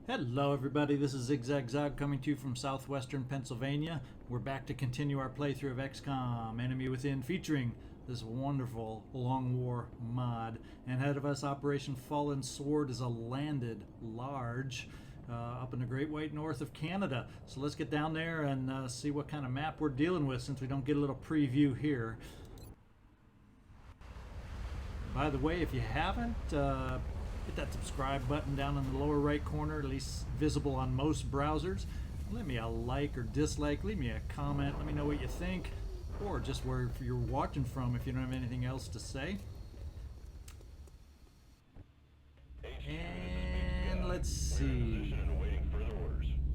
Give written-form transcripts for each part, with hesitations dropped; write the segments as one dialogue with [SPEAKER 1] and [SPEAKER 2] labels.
[SPEAKER 1] Hello everybody, this is ZigZagZog coming to you from southwestern Pennsylvania. We're back to continue our playthrough of XCom, Enemy Within, featuring this wonderful Long War mod. And ahead of us, Operation Fallen Sword is a landed large up in the Great White North of Canada. So let's get down there and see what kind of map we're dealing with, since we don't get a little preview here. By the way, if you haven't, hit that subscribe button down in the lower right corner, at least visible on most browsers. Leave me a like or dislike, leave me a comment, let me know what you think, or just where you're watching from if you don't have anything else to say. And let's see.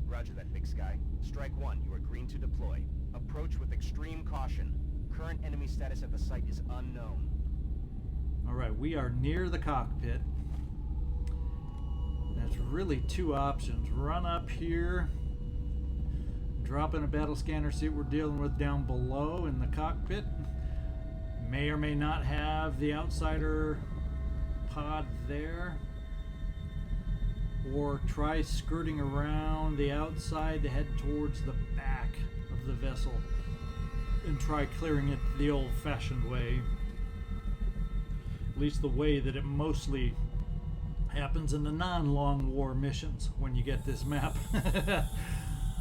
[SPEAKER 2] Roger that, Big Sky. Strike one, you are green to deploy. Approach with extreme caution. Current enemy status at the site is unknown.
[SPEAKER 1] Alright, we are near the cockpit. That's really two options. Run up here, drop in a battle scanner, see what we're dealing with down below in the cockpit. May or may not have the outsider pod there. Or try skirting around the outside to head towards the back of the vessel and try clearing it the old-fashioned way. At least the way that it mostly happens in the non-long war missions when you get this map.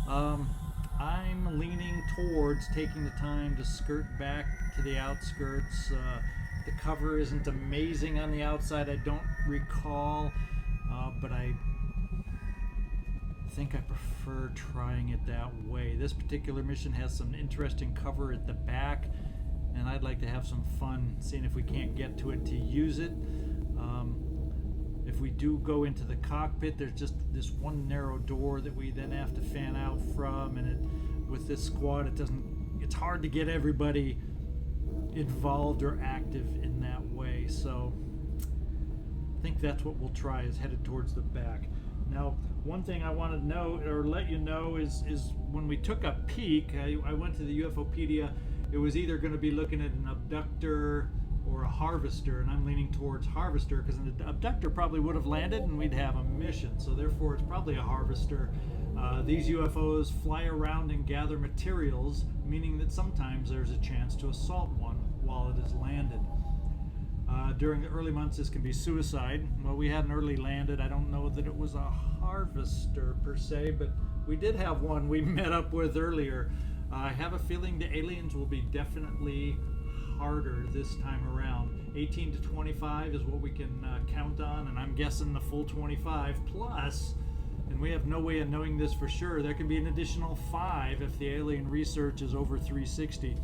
[SPEAKER 1] I'm leaning towards taking the time to skirt back to the outskirts. The cover isn't amazing on the outside, I don't recall, but I think I prefer trying it that way. This particular mission has some interesting cover at the back, and I'd like to have some fun seeing if we can't get to it to use it. If we do go into the cockpit, there's just this one narrow door that we then have to fan out from, and with this squad it's hard to get everybody involved or active in that way. So I think that's what we'll try, is headed towards the back. Now, one thing I want to know or let you know is when we took a peek, I went to the UFOpedia. It was either going to be looking at an abductor or a harvester, and I'm leaning towards harvester because an abductor probably would have landed and we'd have a mission, so therefore it's probably a harvester. These UFOs fly around and gather materials, meaning that sometimes there's a chance to assault one while it is landed. During the early months this can be suicide. Well, we hadn't early landed. I don't know that it was a harvester per se, but we did have one we met up with earlier. I have a feeling the aliens will be definitely harder this time around. 18 to 25 is what we can count on, and I'm guessing the full 25 plus, and we have no way of knowing this for sure. There can be an additional 5 if the alien research is over 360.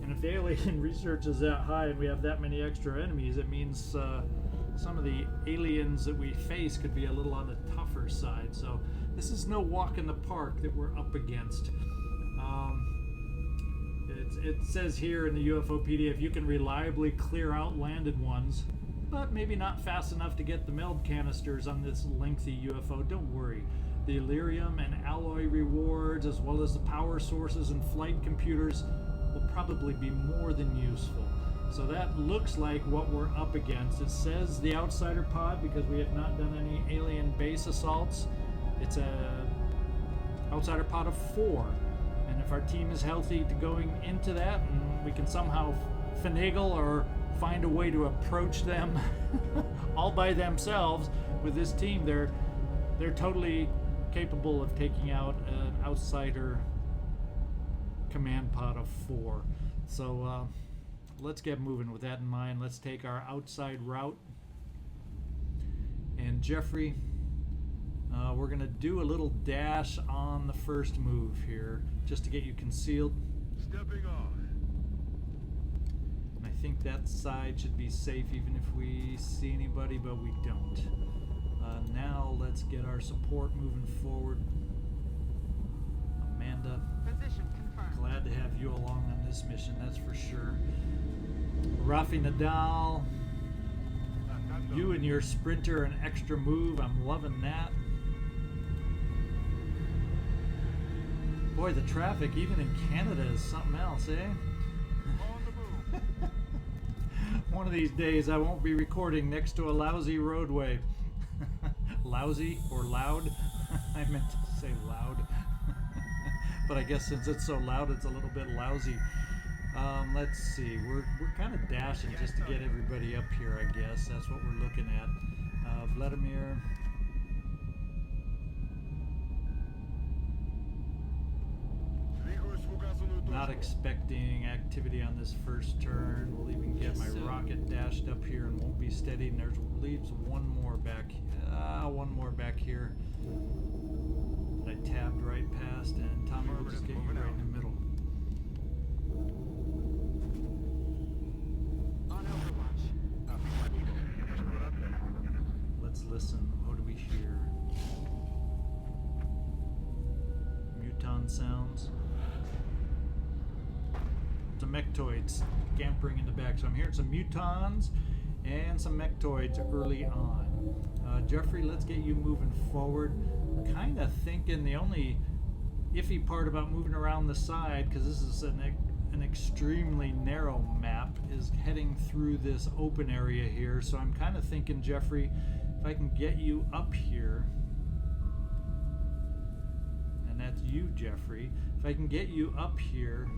[SPEAKER 1] And if the alien research is that high and we have that many extra enemies, it means some of the aliens that we face could be a little on the tougher side. So this is no walk in the park that we're up against. It says here in the UFOpedia, if you can reliably clear out landed ones, but maybe not fast enough to get the meld canisters on this lengthy UFO, don't worry. The Illyrium and alloy rewards, as well as the power sources and flight computers, will probably be more than useful. So that looks like what we're up against. It says the outsider pod because we have not done any alien base assaults. It's a outsider pod of 4. And if our team is healthy to going into that, and we can somehow finagle or find a way to approach them all by themselves with this team, they're totally capable of taking out an outsider command pod of 4. So let's get moving with that in mind. Let's take our outside route. And Jeffrey, we're going to do a little dash on the first move here, just to get you concealed.
[SPEAKER 3] Stepping on.
[SPEAKER 1] And I think that side should be safe even if we see anybody, but we don't. Now let's get our support moving forward. Amanda,
[SPEAKER 4] Position confirmed.
[SPEAKER 1] glad to have you along on this mission, that's for sure. Rafi, Nadal, you and your sprinter and extra move, I'm loving that. Boy, the traffic even in Canada is something else, eh? One of these days I won't be recording next to a lousy roadway. Lousy or loud? I meant to say loud. But I guess since it's so loud, it's a little bit lousy. Let's see. We're kind of dashing just to get everybody up here, I guess. That's what we're looking at. Vladimir. Not expecting activity on this first turn. We'll even get my rocket dashed up here and won't be steady. And there's leaves one more back here that I tabbed right past, and Tommy will just get you right in the middle.
[SPEAKER 3] On Overwatch.
[SPEAKER 1] Let's listen. What do we hear? Muton sounds. Some mechtoids scampering in the back. So I'm hearing some mutons and some mechtoids early on. Jeffrey, let's get you moving forward. Kind of thinking the only iffy part about moving around the side, because this is an extremely narrow map, is heading through this open area here. So I'm kind of thinking, Jeffrey, if I can get you up here, and that's you, Jeffrey, if I can get you up here,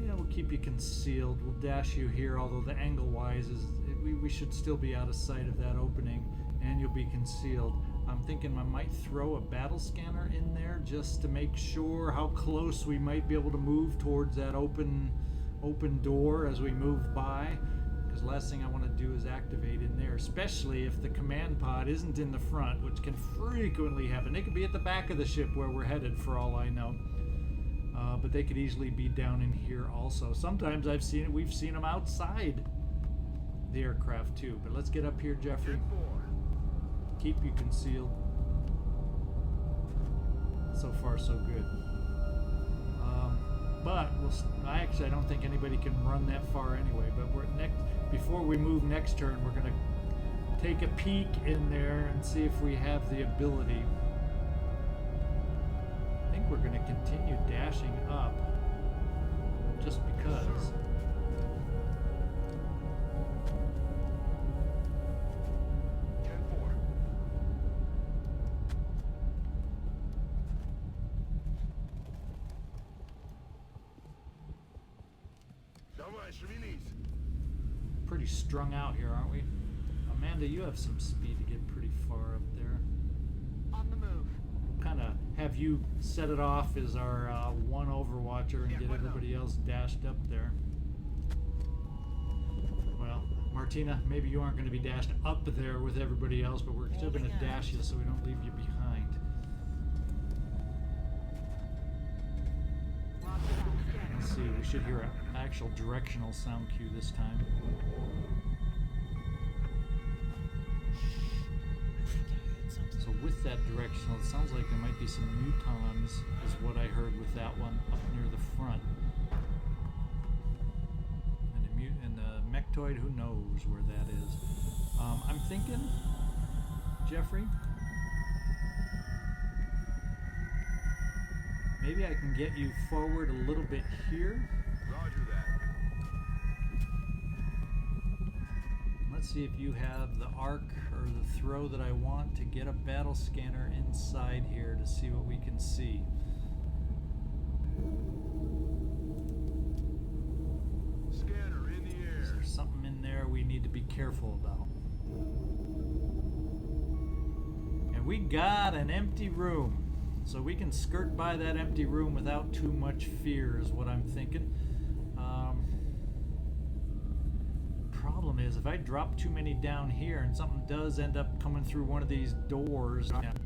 [SPEAKER 1] yeah, we'll keep you concealed. We'll dash you here, although the angle-wise we should still be out of sight of that opening, and you'll be concealed. I'm thinking I might throw a battle scanner in there just to make sure how close we might be able to move towards that open door as we move by. Because last thing I want to do is activate in there, especially if the command pod isn't in the front, which can frequently happen. They could be at the back of the ship where we're headed, for all I know. But they could easily be down in here also. Sometimes we've seen them outside the aircraft too. But let's get up here, Jeffrey. Keep you concealed. So far, so good. But I don't think anybody can run that far anyway. But before we move next turn, we're gonna take a peek in there and see if we have the ability. I think we're going to continue dashing up just because. Pretty strung out here, aren't we? Amanda, you have some speed to get pretty far up there.
[SPEAKER 3] On the move.
[SPEAKER 1] Kind of have you set it off as our one overwatcher and get everybody else dashed up there. Well, Martina, maybe you aren't going to be dashed up there with everybody else, but we're still going to dash you so we don't leave you behind. Let's see, we should hear an actual directional sound cue this time. So with that directional, it sounds like there might be some mutons, is what I heard with that one up near the front. And the mechtoid, who knows where that is. I'm thinking, Jeffrey, maybe I can get you forward a little bit here.
[SPEAKER 4] Roger that.
[SPEAKER 1] Let's see if you have the arc or the throw that I want to get a battle scanner inside here to see what we can see.
[SPEAKER 4] Scanner in the air.
[SPEAKER 1] Is there something in there we need to be careful about? And we got an empty room, so we can skirt by that empty room without too much fear, is what I'm thinking. Problem is, if I drop too many down here and something does end up coming through one of these doors, yep.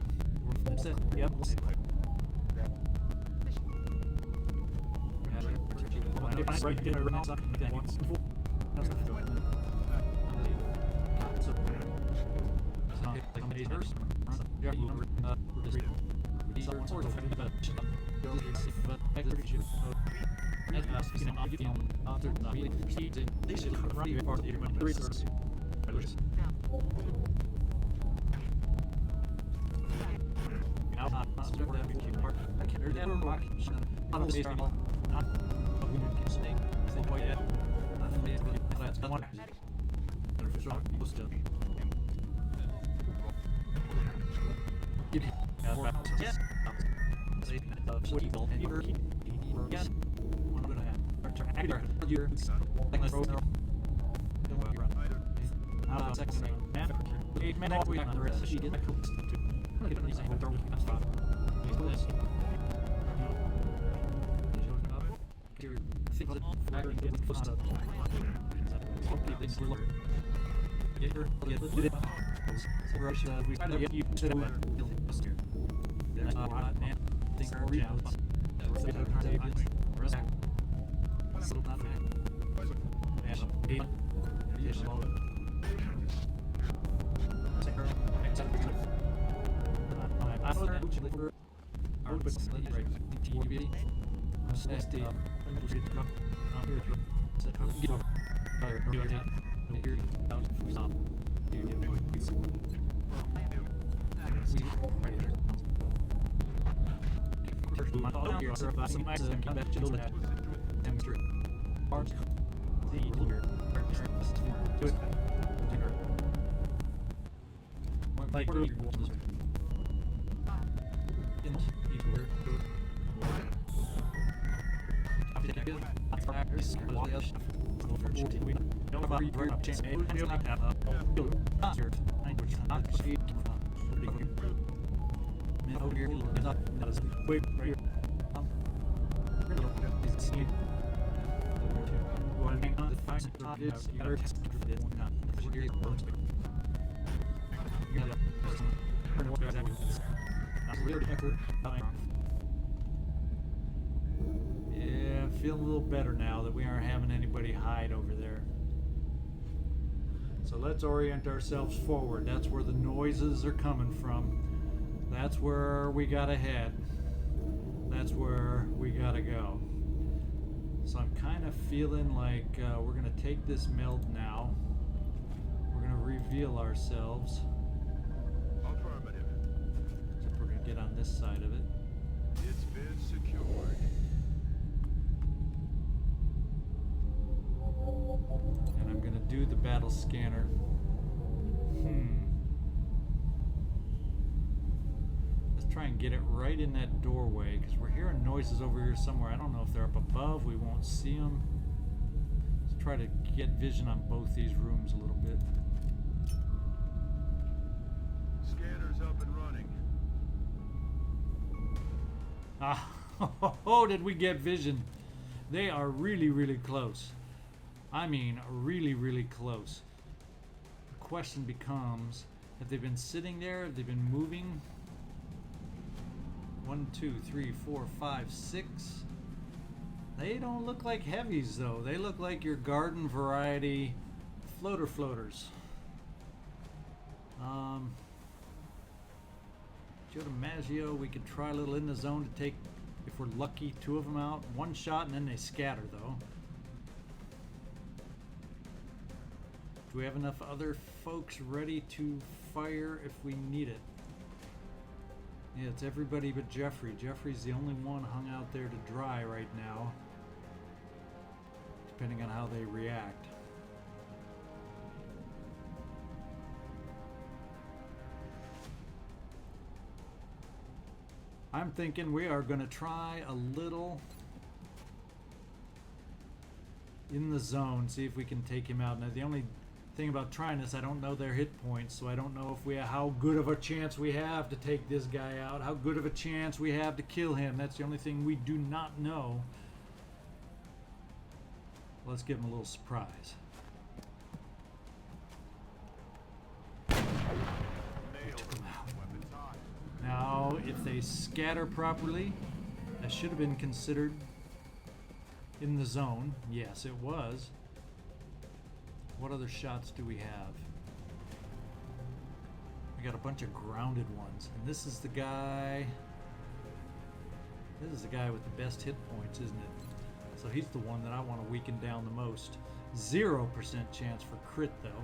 [SPEAKER 1] Yeah, feel a little better now that we aren't having anybody hide over there. So let's orient ourselves forward. That's where the noises are coming from. That's where we gotta head. That's where we gotta go. So I'm kind of feeling like we're gonna take this meld now. We're gonna reveal ourselves.
[SPEAKER 4] Affirmative.
[SPEAKER 1] So we're gonna get on this side of it.
[SPEAKER 4] It's been secured.
[SPEAKER 1] And I'm gonna do the battle scanner. Let's try and get it right in that doorway, because we're hearing noises over here somewhere. I don't know if they're up above. We won't see them. Let's try to get vision on both these rooms a little bit.
[SPEAKER 4] Scanner's up and running.
[SPEAKER 1] Ah, oh, did we get vision? They are really, really close. I mean, really, really close. The question becomes, have they been sitting there? Have they been moving? 1, 2, 3, 4, 5, 6. They don't look like heavies, though. They look like your garden variety floaters. Dimaggio, we could try a little in the zone to take, if we're lucky, 2 of them out. 1 shot and then they scatter, though. Do we have enough other folks ready to fire if we need it? Yeah, it's everybody but Jeffrey. Jeffrey's the only one hung out there to dry right now, depending on how they react. I'm thinking we are going to try a little in the zone, see if we can take him out. Now, the only thing about trying this, I don't know their hit points, so I don't know if how good of a chance we have to take this guy out, how good of a chance we have to kill him. That's the only thing we do not know. Let's give him a little surprise. Took him out. Now, if they scatter properly, that should have been considered in the zone. Yes, it was. What other shots do we have? We got a bunch of grounded ones. And this is the guy... This is the guy with the best hit points, isn't it? So he's the one that I want to weaken down the most. 0% chance for crit, though.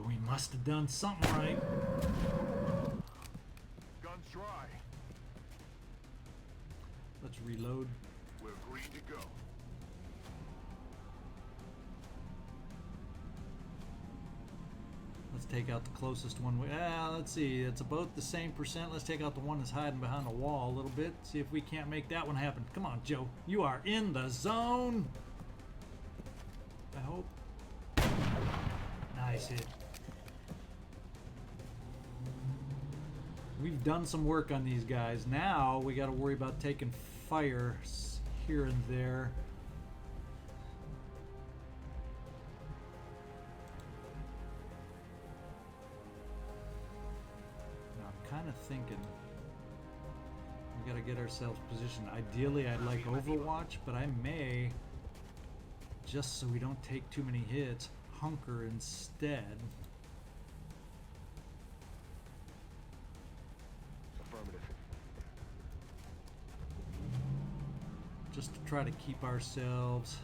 [SPEAKER 1] We must have done something right.
[SPEAKER 4] Guns dry.
[SPEAKER 1] Let's reload.
[SPEAKER 4] We're green to go.
[SPEAKER 1] Let's take out the closest one. Let's see. It's about the same percent. Let's take out the one that's hiding behind the wall a little bit. See if we can't make that one happen. Come on, Joe. You are in the zone. I hope. Nice hit. We've done some work on these guys. Now we got to worry about taking fire here and there. Kind of thinking we got to get ourselves positioned. Ideally, I'd like Overwatch, but I may, just so we don't take too many hits, hunker instead.
[SPEAKER 4] Affirmative.
[SPEAKER 1] Just to try to keep ourselves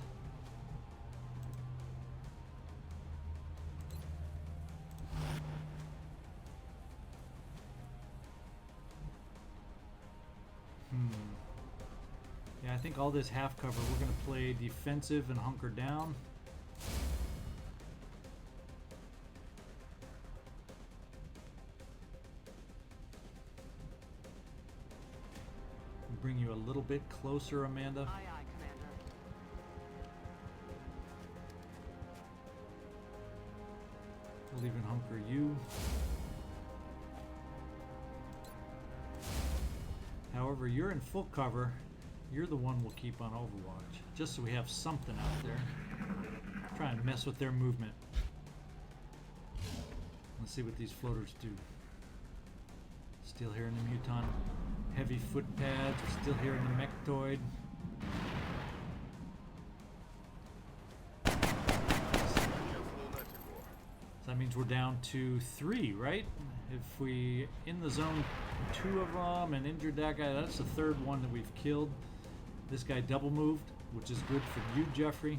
[SPEAKER 1] Yeah, I think all this half cover, we're going to play defensive and hunker down. Bring you a little bit closer, Amanda.
[SPEAKER 3] Aye, aye, Commander.
[SPEAKER 1] We'll even hunker you. However, you're in full cover. You're the one we'll keep on Overwatch, just so we have something out there. Try and mess with their movement. Let's see what these floaters do. Still hearing the Muton. Heavy foot pads. We're still hearing the Mechtoid. So that means we're down to 3, right? If we in the zone 2 of them and injured that guy, that's the 3rd one that we've killed. This guy double moved, which is good for you, Jeffrey,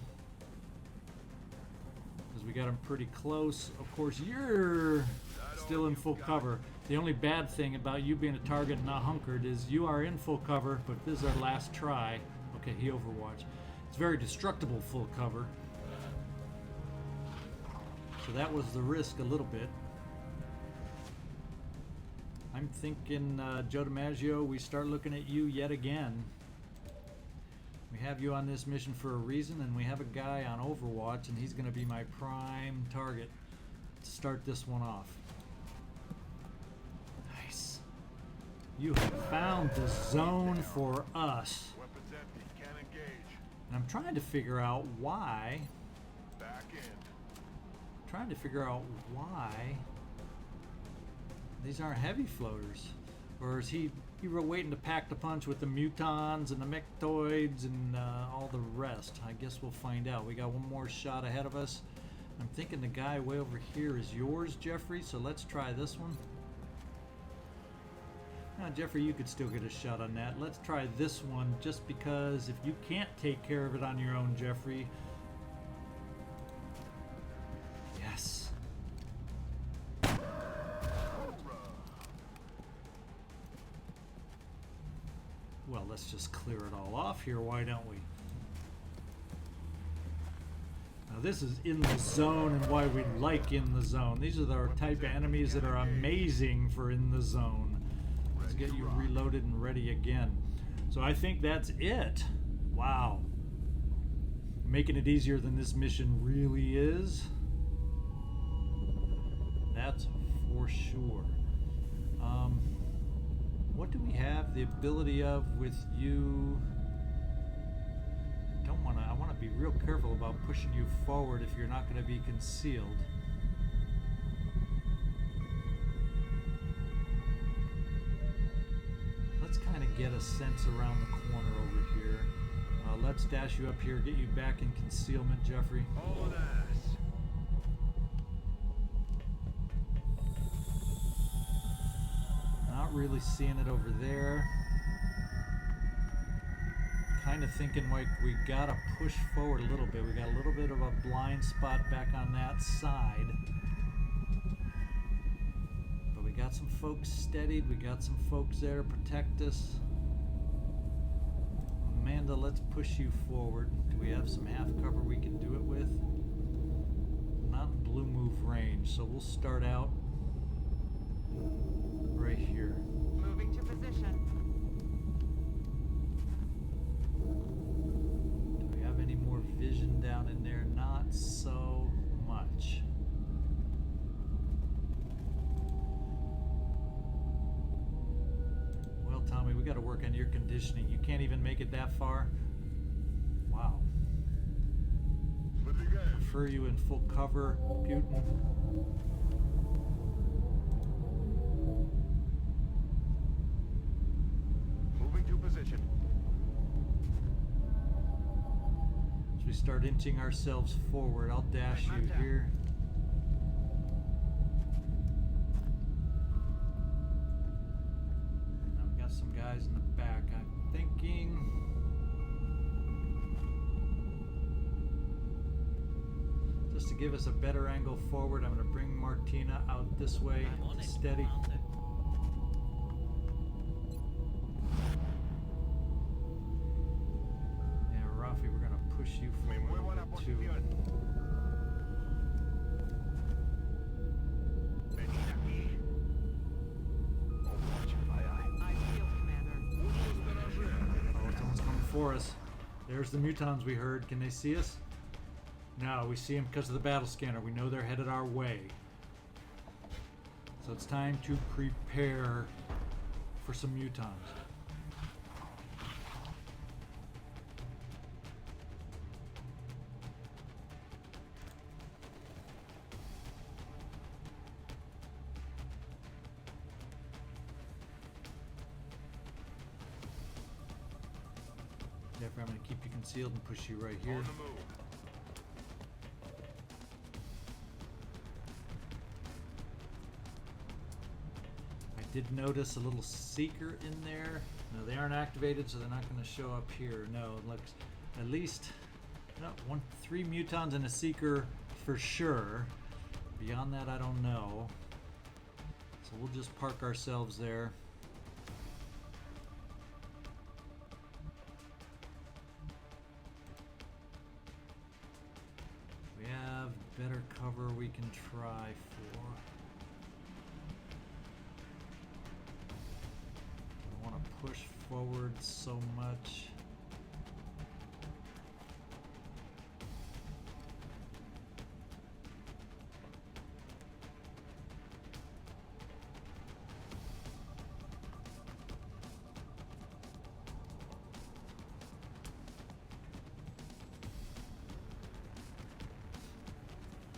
[SPEAKER 1] because we got him pretty close. Of course, you're still in full cover. The only bad thing about you being a target and not hunkered is you are in full cover, but this is our last try. Okay, he overwatched. It's very destructible full cover. So that was the risk a little bit. I'm thinking, Joe Dimaggio, we start looking at you yet again. We have you on this mission for a reason, and we have a guy on Overwatch, and he's going to be my prime target to start this one off. Nice. You have found the zone for us.
[SPEAKER 4] Weapons empty. Can't engage.
[SPEAKER 1] And I'm trying to figure out why.
[SPEAKER 4] Back in.
[SPEAKER 1] Trying to figure out why these aren't heavy floaters. Or is he were waiting to pack the punch with the Mutons and the Mechtoids and all the rest? I guess we'll find out. We got one more shot ahead of us. I'm thinking the guy way over here is yours, Jeffrey, so let's try this one. Now, Jeffrey, you could still get a shot on that. Let's try this one just because if you can't take care of it on your own, Jeffrey. Yes. Well, let's just clear it all off here, why don't we? Now this is in the zone and why we like in the zone. These are the type of enemies that are amazing for in the zone. Let's get you reloaded and ready again. So I think that's it. Wow. Making it easier than this mission really is. That's for sure. What do we have the ability of with you? I want to be real careful about pushing you forward if you're not going to be concealed. Let's kind of get a sense around the corner over here. Let's dash you up here, get you back in concealment, Jeffrey.
[SPEAKER 4] All an ass.
[SPEAKER 1] Not really seeing it over there. Kind of thinking like we gotta push forward a little bit. We got a little bit of a blind spot back on that side. got some folks steadied. We got some folks there to protect us. Amanda, let's push you forward. Do we have some half cover we can do it with? Not in blue move range, so we'll start out right here.
[SPEAKER 3] Moving to position.
[SPEAKER 1] Do we have any more vision down in there? Not so much. Well, Tommy, we got to work on your conditioning. You can't even make it that far? Wow. Prefer you in full cover, Putin.
[SPEAKER 4] Moving to position.
[SPEAKER 1] As we start inching ourselves forward, I'll dash you here. Now we got some guys in the back. I'm thinking just to give us a better angle forward, I'm going to bring Martina out this way, steady. Yeah, Rafi, we're going to push you
[SPEAKER 4] Me muevo a
[SPEAKER 1] forward
[SPEAKER 4] la
[SPEAKER 1] a bit too.
[SPEAKER 4] posición. Venid aquí. Overwatch, aye, aye.
[SPEAKER 3] I feel, Commander.
[SPEAKER 1] Oh, someone's coming for us. There's the mutons we heard. Can they see us? No, we see them because of the battle scanner. We know they're headed our way. So it's time to prepare for some mutons. Jeffrey, I'm going to keep you concealed and push you right here.
[SPEAKER 4] On the move.
[SPEAKER 1] I did notice a little seeker in there. No, they aren't activated, so they're not going to show up here. No, it looks at least no, 3 mutons and a seeker for sure. Beyond that, I don't know. So we'll just park ourselves there. We have better cover we can try for. I want to push forward so much.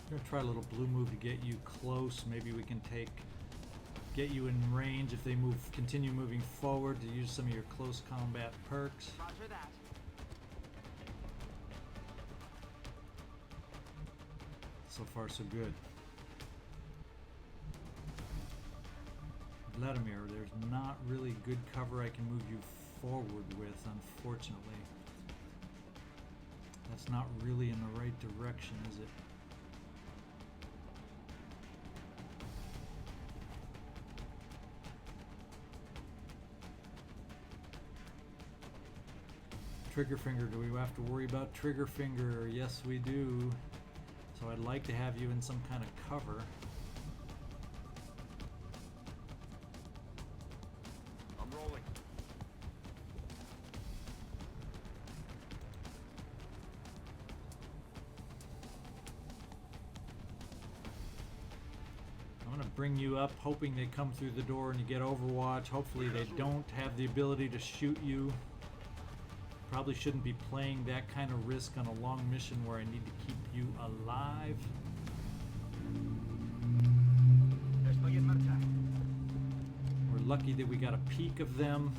[SPEAKER 1] I'm gonna try a little blue move to get you close. Maybe we can get you in range if they continue moving forward, to use some of your close combat perks.
[SPEAKER 3] Roger that.
[SPEAKER 1] So far, so good. Vladimir, there's not really good cover I can move you forward with, unfortunately. That's not really in the right direction, is it? Trigger finger, do we have to worry about trigger finger? Yes, we do. So I'd like to have you in some kind of cover.
[SPEAKER 4] I'm rolling.
[SPEAKER 1] I'm going to bring you up, hoping they come through the door and you get Overwatch. Hopefully they don't have the ability to shoot you. Probably shouldn't be playing that kind of risk on a long mission where I need to keep you alive.
[SPEAKER 2] Estoy en marcha.
[SPEAKER 1] We're lucky that we got a peek of them.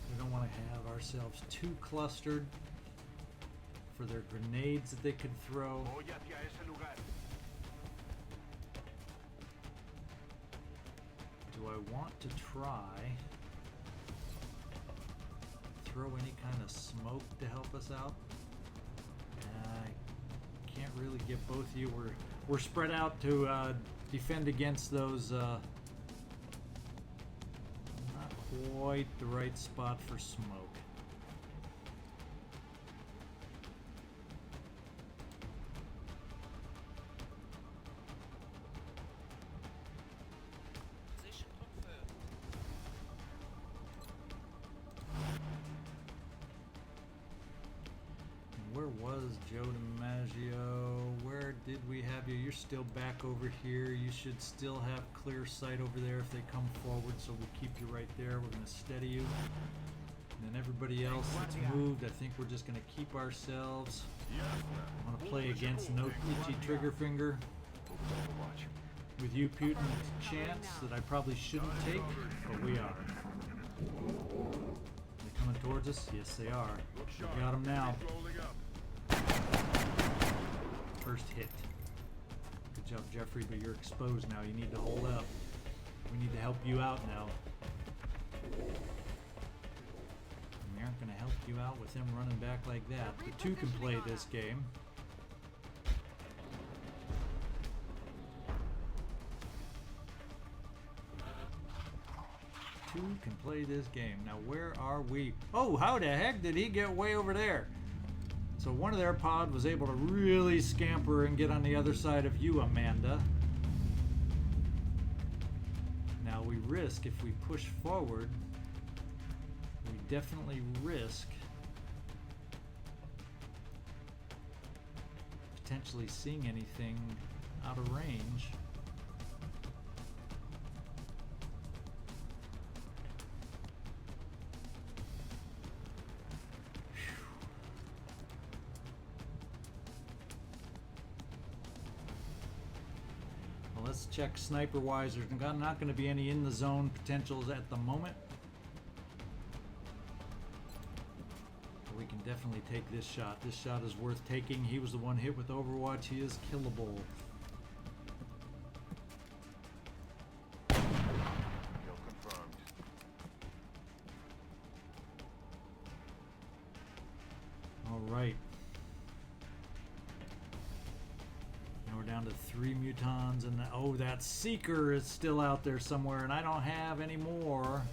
[SPEAKER 1] We don't want to have ourselves too clustered for their grenades that they could throw.
[SPEAKER 4] Voy hacia ese lugar.
[SPEAKER 1] Do I want to try throw any kind of smoke to help us out? really get both of you. We're spread out to defend against those. Not quite the right spot for smoke.
[SPEAKER 5] Position confirmed.
[SPEAKER 1] Where was Joe Dimaggio? Where did we have you? You're still back over here. You should still have clear sight over there if they come forward, so we'll keep you right there. We're going to steady you. And then everybody else that's moved, I think we're just going to keep ourselves. I want to play against no itchy trigger finger. With you, Putin, a chance that I probably shouldn't take, but we are. They coming towards us? Yes, they are. We got them now. First hit. Good job, Jeffrey, but you're exposed now. You need to hold up. We need to help you out now. We aren't going to help you out with them running back like that. The two can play this game. Two can play this game. Now, where are we? Oh, how the heck did he get way over there? So one of their pod was able to really scamper and get on the other side of you, Amanda. Now we risk, if we push forward, we definitely risk potentially seeing anything out of range. Let's check sniper wise. There's not going to be any in the zone potentials at the moment. But we can definitely take this shot. This shot is worth taking. He was the one hit with Overwatch. He is killable.
[SPEAKER 4] Kill confirmed.
[SPEAKER 1] All right. We're down to 3 mutons, and oh, that seeker is still out there somewhere, and I don't have any more.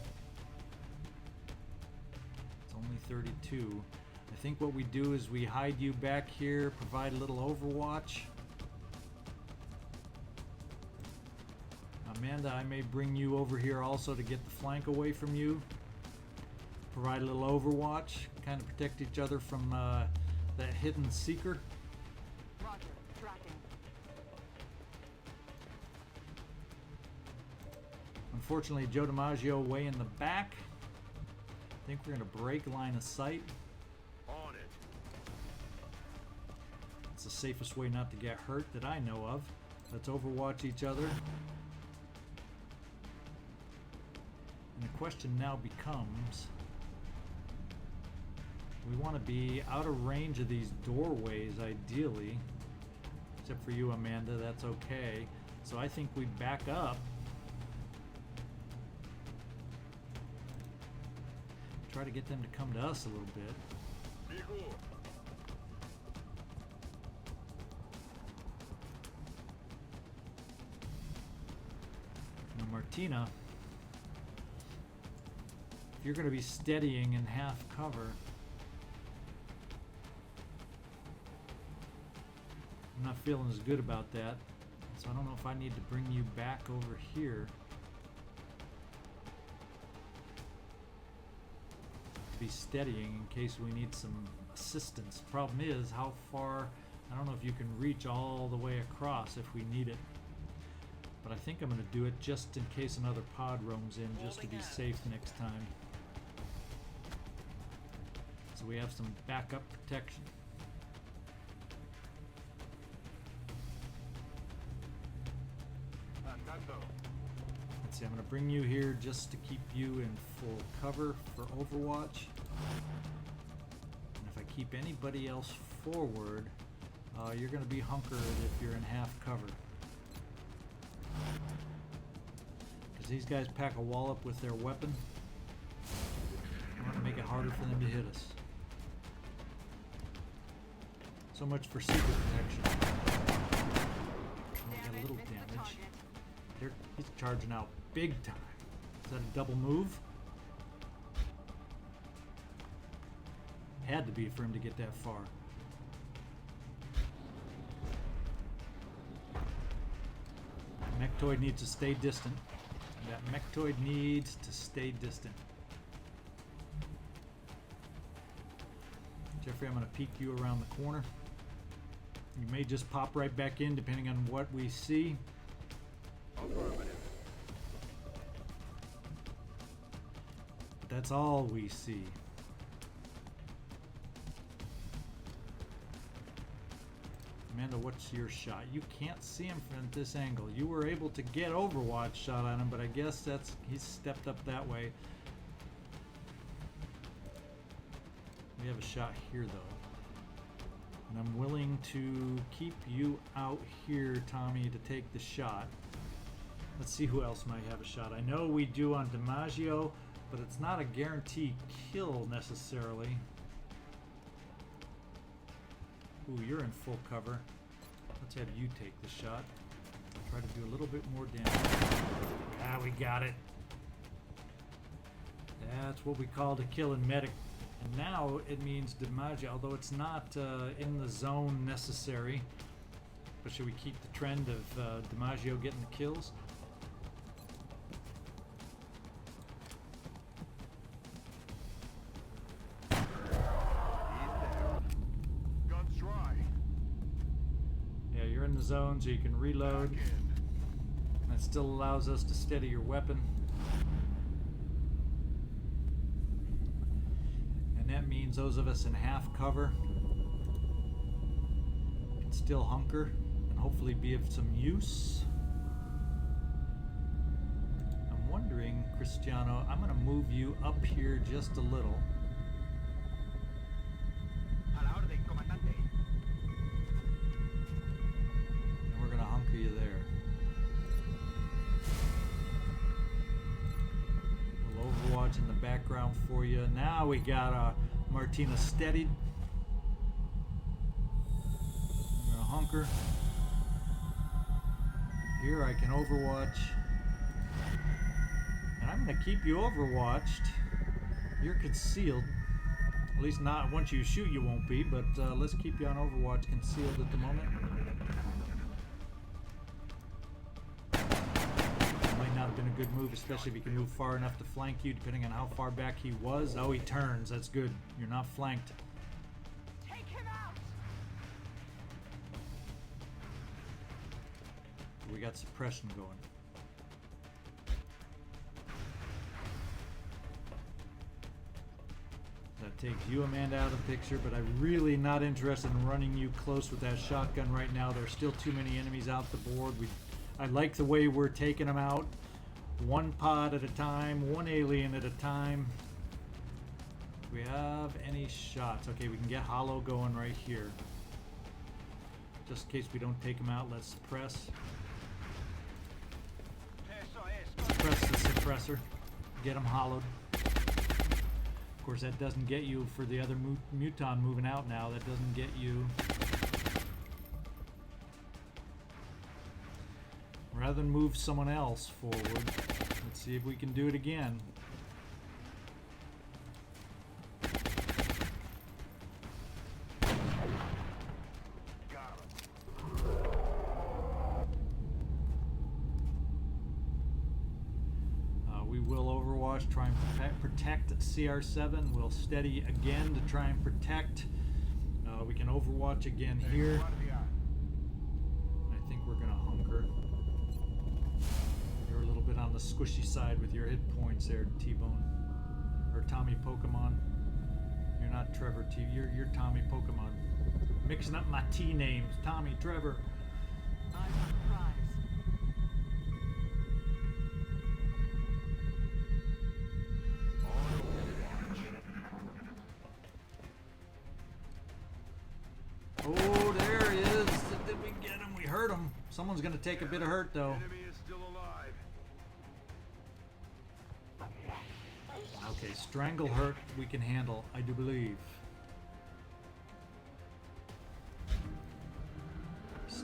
[SPEAKER 1] It's only 32. I think what we do is we hide you back here, provide a little overwatch. Amanda, I may bring you over here also to get the flank away from you. Provide a little overwatch, kind of protect each other from that hidden seeker.
[SPEAKER 3] Roger. Tracking.
[SPEAKER 1] Unfortunately, Joe Dimaggio way in the back. I think we're going to break line of sight.
[SPEAKER 4] On it.
[SPEAKER 1] It's the safest way not to get hurt that I know of. Let's overwatch each other. And the question now becomes, we want to be out of range of these doorways ideally. Except for you, Amanda, that's okay. So I think we back up. Try to get them to come to us a little bit. Now, Martina, if you're going to be steadying in half cover, I'm not feeling as good about that. So I don't know if I need to bring you back over here. Be steadying in case we need some assistance. Problem is, how far, I don't know if you can reach all the way across if we need it. But I think I'm going to do it just in case another pod roams in, just to be safe next time. So we have some backup protection. Let's see, I'm going to bring you here just to keep you in full cover for Overwatch. And if I keep anybody else forward, you're going to be hunkered if you're in half cover. Because these guys pack a wallop with their weapon. I want to make it harder for them to hit us. So much for super protection. We got a little
[SPEAKER 3] Missed the
[SPEAKER 1] damage.
[SPEAKER 3] target.
[SPEAKER 1] He's charging out big time. Is that a double move? Had to be for him to get that far. Mechtoid needs to stay distant. That Mechtoid needs to stay distant. Jeffrey, I'm going to peek you around the corner. You may just pop right back in depending on what we see.
[SPEAKER 4] Affirmative.
[SPEAKER 1] But that's all we see. Amanda, what's your shot? You can't see him from this angle. You were able to get Overwatch shot on him, but I guess he's stepped up that way. We have a shot here though. And I'm willing to keep you out here, Tommy, to take the shot. Let's see who else might have a shot. I know we do on Dimaggio, but it's not a guaranteed kill necessarily. Ooh, you're in full cover. Let's have you take the shot. Try to do a little bit more damage. Ah, we got it. That's what we call a kill in medic. And now it means Dimaggio, although it's not in the zone necessary. But should we keep the trend of Dimaggio getting the kills?
[SPEAKER 4] Guns dry.
[SPEAKER 1] Yeah, you're in the zone so you can reload.
[SPEAKER 4] Back in.
[SPEAKER 1] That still allows us to steady your weapon. And that means those of us in half cover can still hunker and hopefully be of some use. I'm wondering, Cristiano, I'm going to move you up here just a little.
[SPEAKER 2] A la orden, comandante.
[SPEAKER 1] And we're going to hunker you there. We'll Overwatch in the background for you. Now we got Martina steadied. I'm going to hunker. Here I can Overwatch. And I'm going to keep you Overwatched. You're concealed. At least not once you shoot you won't be, but let's keep you on Overwatch concealed at the moment. Might not have been a good move, especially if he can move far enough to flank you, depending on how far back he was. Oh, he turns. That's good. You're not flanked.
[SPEAKER 3] Take him out!
[SPEAKER 1] We got suppression going. That takes you, Amanda, out of the picture, but I'm really not interested in running you close with that shotgun right now. There's still too many enemies out the board. I like the way we're taking them out. One pod at a time, one alien at a time. Do we have any shots? Okay, we can get hollow going right here. Just in case we don't take them out, let's suppress. Suppress the suppressor. Get them hollowed. Of course, that doesn't get you for the other muton moving out now. That doesn't get you. Rather than move someone else forward, let's see if we can do it again.
[SPEAKER 4] Got him.
[SPEAKER 1] We will Overwatch, try and protect CR7. We'll steady again to try and protect. We can Overwatch again here. I think we're going to hunker. You're a little bit on the squishy side with your hit points there, T-Bone. Or Tommy Pokemon. You're not Trevor T. You're Tommy Pokemon. Mixing up my T names. Tommy, Trevor.
[SPEAKER 3] I'm on the prize.
[SPEAKER 1] Oh, there he is. Did we get him? We hurt him. Someone's going to take a bit of hurt, though.
[SPEAKER 4] Enemy is still alive.
[SPEAKER 1] Okay, strangle hurt we can handle, I do believe.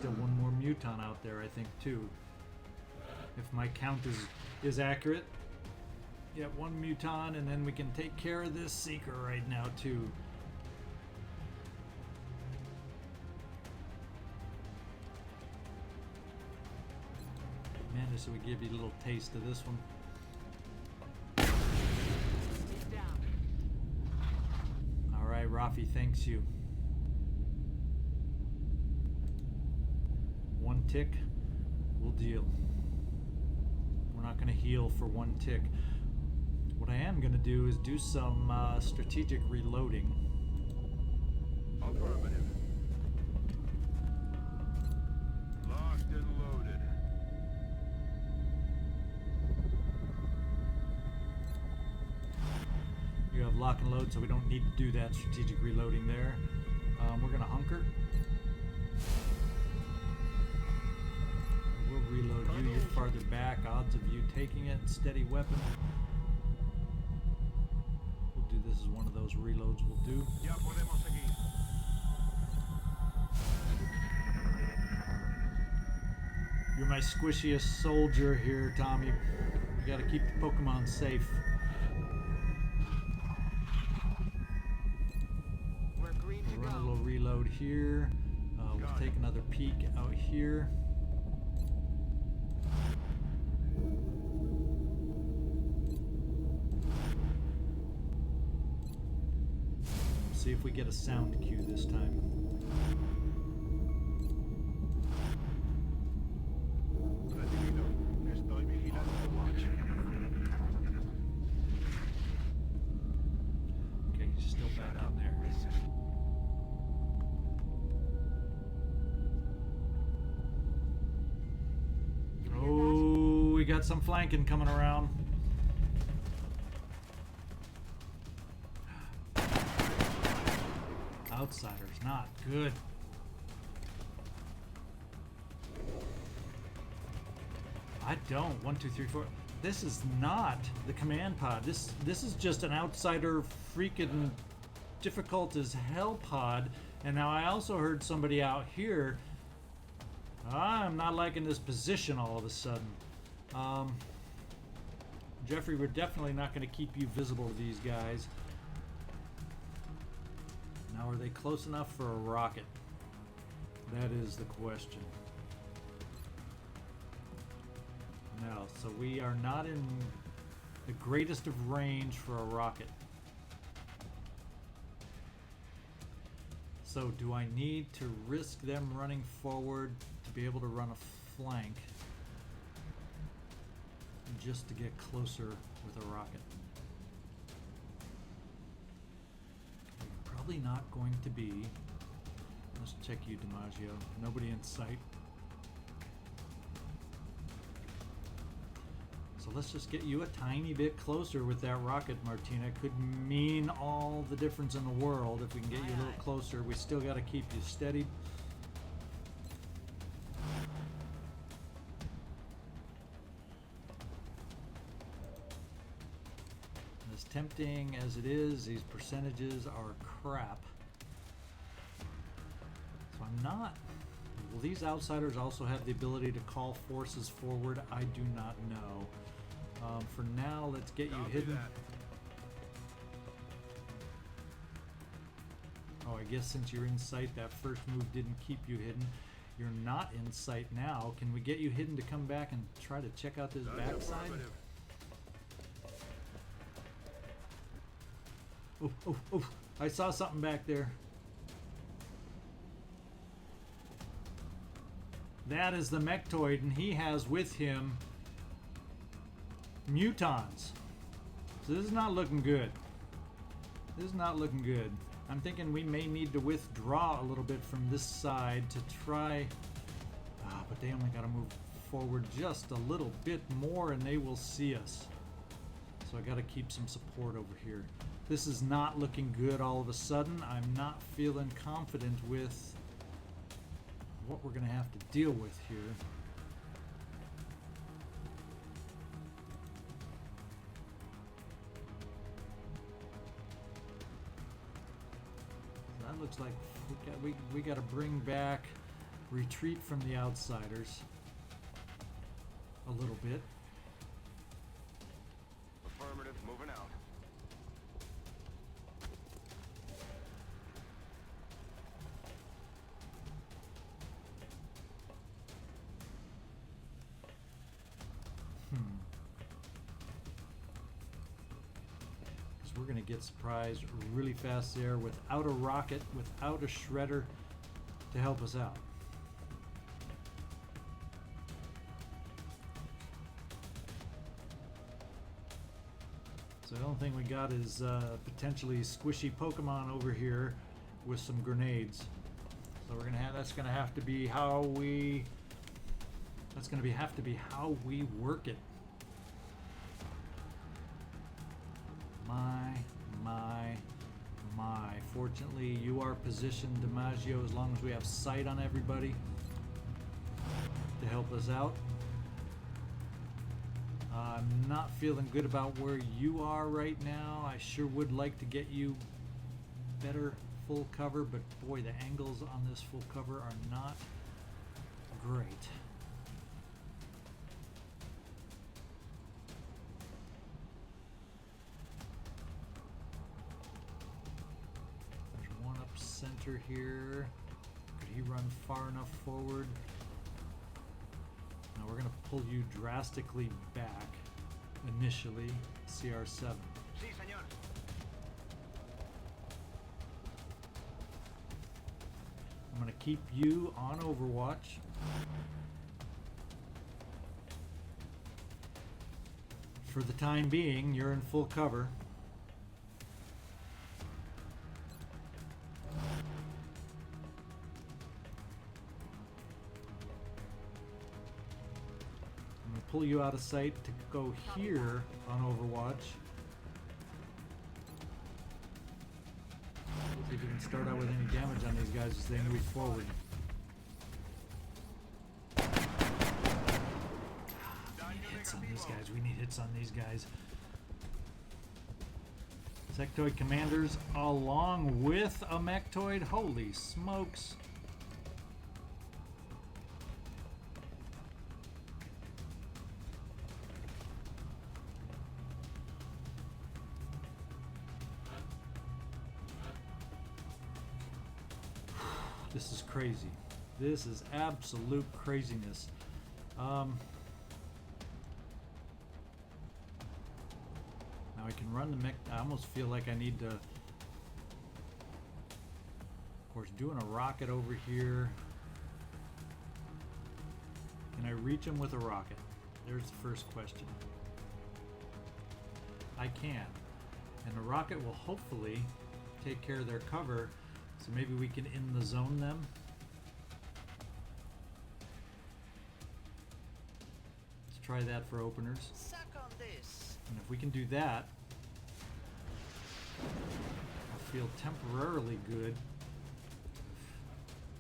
[SPEAKER 1] still one more muton out there, I think, too. If my count is accurate. Yeah, one muton, and then we can take care of this seeker right now, too. Man, just so we give you a little taste of this one.
[SPEAKER 3] He's down.
[SPEAKER 1] All right, Rafi, thanks you. One tick will deal. We're not going to heal for one tick. What I am going to do is do some strategic reloading.
[SPEAKER 4] Affirmative. Locked and loaded.
[SPEAKER 1] You have lock and load, so we don't need to do that strategic reloading there. We're going to hunker. We'll reload you. You're farther back. Odds of you taking it. Steady weapon. We'll do this as one of those reloads we'll do.
[SPEAKER 4] Ya podemos seguir.
[SPEAKER 1] You're my squishiest soldier here, Tommy. We got to keep the Pokemon safe.
[SPEAKER 3] We're green to
[SPEAKER 1] We'll run a
[SPEAKER 3] go.
[SPEAKER 1] little reload here. We'll take another peek out here. See if we get a sound cue this time.
[SPEAKER 4] Recibido. Estoy vigilando tu watch.
[SPEAKER 1] Okay, he's still back in there. Oh, we got some flanking coming around. Outsiders, not good. I don't. 1, 2, 3, 4. This is not the command pod. This is just an outsider freaking difficult as hell pod. And now I also heard somebody out here. I'm not liking this position all of a sudden. Jeffrey, we're definitely not going to keep you visible to these guys. Now, are they close enough for a rocket? That is the question. No, so we are not in the greatest of range for a rocket. So do I need to risk them running forward to be able to run a flank just to get closer with a rocket? Probably not going to be. Let's check you, Dimaggio. Nobody in sight. So let's just get you a tiny bit closer with that rocket, Martina. Could mean all the difference in the world if we can get you a little closer. We still got to keep you steady. As tempting as it is, these percentages are crap. So I'm not. Will these outsiders also have the ability to call forces forward? I do not know. For now, let's get you hidden. Oh, I guess since you're in sight, that first move didn't keep you hidden. You're not in sight now. Can we get you hidden to come back and try to check out this backside? Oh, oh, oh, I saw something back there. That is the Mechtoid, and he has with him mutons. So this is not looking good. This is not looking good. I'm thinking we may need to withdraw a little bit from this side to try. But they only got to move forward just a little bit more and they will see us. So I got to keep some support over here. This is not looking good all of a sudden. I'm not feeling confident with what we're going to have to deal with here. That looks like we got to bring back retreat from the outsiders a little bit.
[SPEAKER 4] Affirmative, moving out.
[SPEAKER 1] Because we're going to get surprised really fast there without a rocket, without a shredder to help us out. So the only thing we got is potentially squishy Pokemon over here with some grenades. So we're gonna have that's gonna have to be how we work it. My. Fortunately, you are positioned, Dimaggio, as long as we have sight on everybody to help us out. I'm not feeling good about where you are right now. I sure would like to get you better full cover, but boy, the angles on this full cover are not great. There's one up center here. Could he run far enough forward? Now we're going to pull you drastically back initially, CR7.
[SPEAKER 4] Sí, señor.
[SPEAKER 1] I'm going to keep you on Overwatch. For the time being, you're in full cover. I'm going to pull you out of sight to go here on Overwatch. See if we can start out with any damage on these guys as they move forward. We need hits on these guys. We need hits on these guys. Sectoid commanders along with a Mechtoid. Holy smokes. This is crazy. This is absolute craziness. Now I can run the mech. I almost feel like I need to, of course, doing a rocket over here. Can I reach him with a rocket? There's the first question. I can. And the rocket will hopefully take care of their cover. So maybe we can in the zone them. Let's try that for openers.
[SPEAKER 5] Suck on this.
[SPEAKER 1] And if we can do that, I'll feel temporarily good.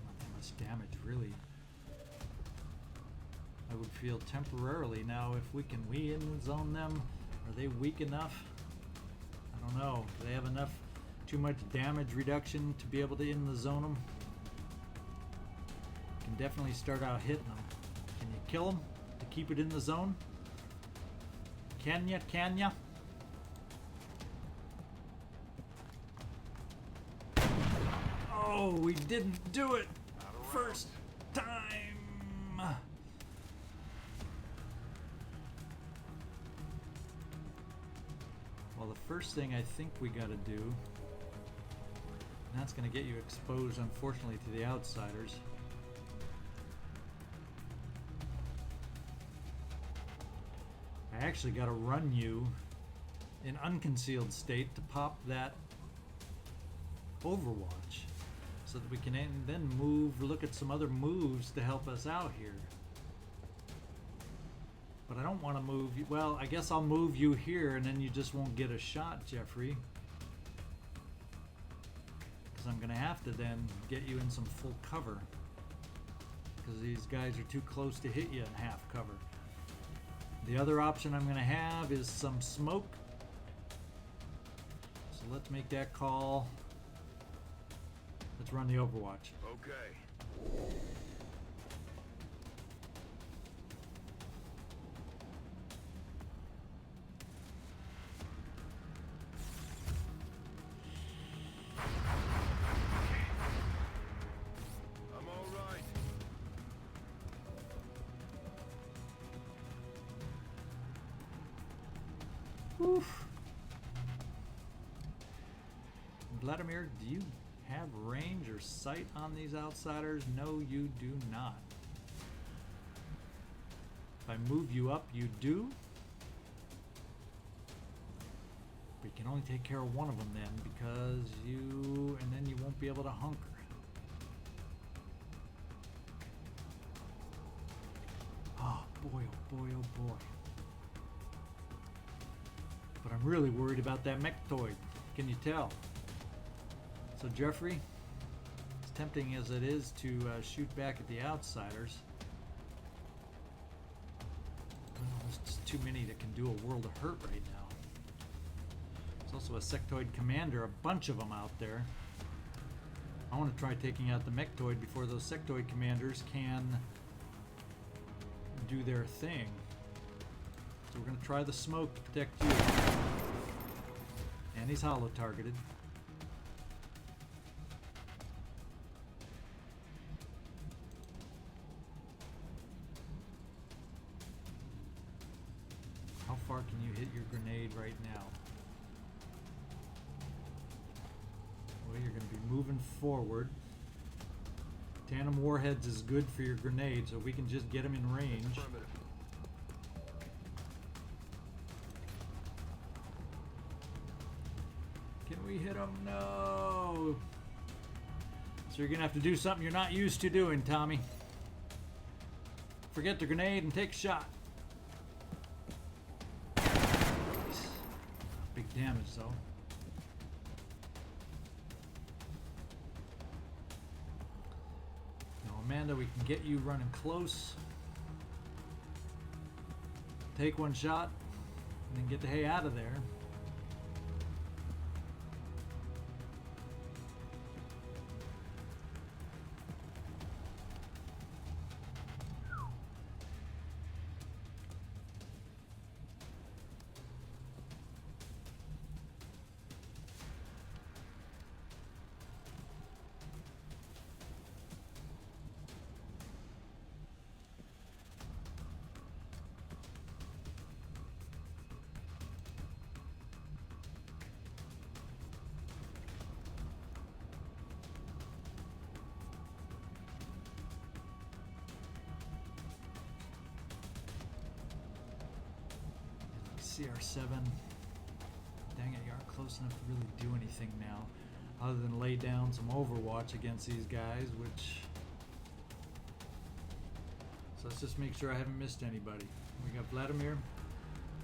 [SPEAKER 1] Not that much damage, really. I would feel temporarily. Now, if we in zone them, are they weak enough? I don't know. Do they have enough? Too much damage reduction to be able to in the zone them. Can definitely start out hitting them. Can you kill them to keep it in the zone? Can ya? Can ya? Oh, we didn't do it first time. Well, the first thing I think we got to do. And that's going to get you exposed, unfortunately, to the outsiders. I actually got to run you in unconcealed state to pop that Overwatch so that we can then look at some other moves to help us out here. But I don't want to move you. Well, I guess I'll move you here and then you just won't get a shot, Jeffrey. I'm going to have to then get you in some full cover because these guys are too close to hit you in half cover. The other option I'm going to have is some smoke. So let's make that call. Let's run the Overwatch.
[SPEAKER 4] Okay.
[SPEAKER 1] Oof. Vladimir, do you have range or sight on these outsiders? No, you do not. If I move you up, you do. But you can only take care of one of them then, because and then you won't be able to hunker. Oh boy, oh boy, oh boy. But I'm really worried about that mechtoid. Can you tell? So Jeffrey, as tempting as it is to shoot back at the outsiders, well, there's just too many that can do a world of hurt right now. There's also a sectoid commander, a bunch of them out there. I want to try taking out the mechtoid before those sectoid commanders can do their thing. So we're going to try the smoke to protect you. And he's hollow targeted. How far can you hit your grenade right now? Well, you're going to be moving forward. Tandem warheads is good for your grenade, so if we can just get him in range. Can we hit him? No! So you're going to have to do something you're not used to doing, Tommy. Forget the grenade and take a shot. Big damage, though. Now, Amanda, we can get you running close. Take one shot, and then get the hay out of there. CR7. Dang it, you aren't close enough to really do anything now, other than lay down some Overwatch against these guys, which... So let's just make sure I haven't missed anybody. We got Vladimir.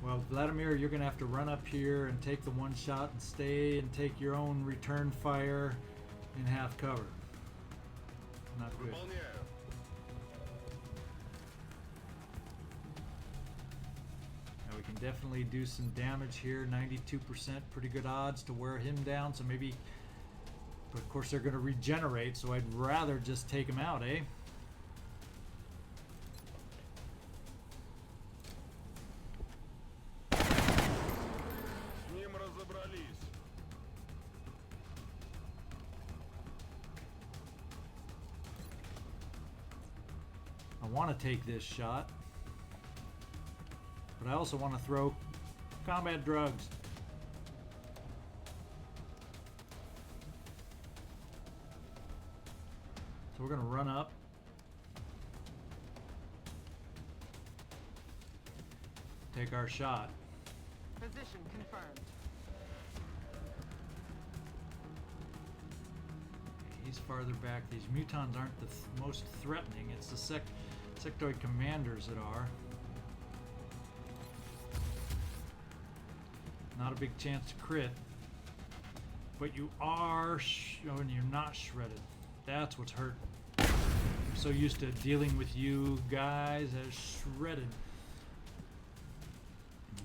[SPEAKER 1] Well, Vladimir, you're going to have to run up here and take the one shot and stay and take your own return fire in half cover. Not good. We can definitely do some damage here. 92%, pretty good odds to wear him down. So maybe, but of course they're going to regenerate. So I'd rather just take him out, eh? I want to take this shot. But I also want to throw combat drugs. So we're going to run up. Take our shot.
[SPEAKER 3] Position confirmed.
[SPEAKER 1] He's farther back. These mutons aren't the most threatening. It's the sectoid commanders that are. Not a big chance to crit, but you are showing you're not shredded. That's what's hurt. I'm so used to dealing with you guys as shredded.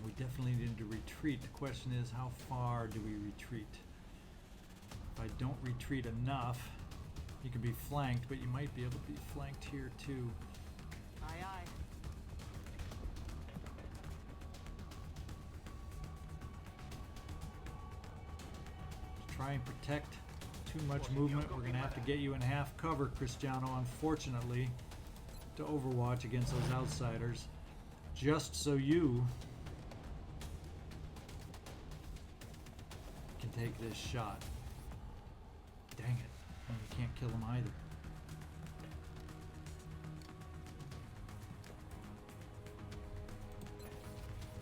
[SPEAKER 1] We definitely need to retreat. The question is, how far do we retreat? If I don't retreat enough, you can be flanked, but you might be able to be flanked here too.
[SPEAKER 3] Aye, aye.
[SPEAKER 1] Try and protect. Too much movement. We're going to have to get you in half cover, Cristiano, unfortunately, to Overwatch against those outsiders. Just so you can take this shot. Dang it. And you can't kill him either.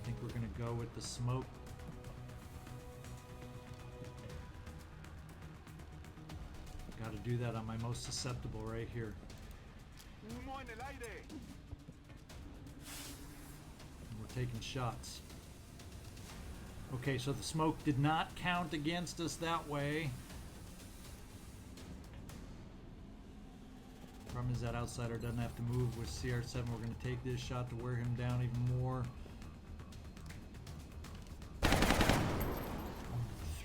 [SPEAKER 1] I think we're going to go with the smoke. Got to do that on my most susceptible right here. And we're taking shots. Okay, so the smoke did not count against us that way. Problem is that outsider doesn't have to move with CR7. We're going to take this shot to wear him down even more.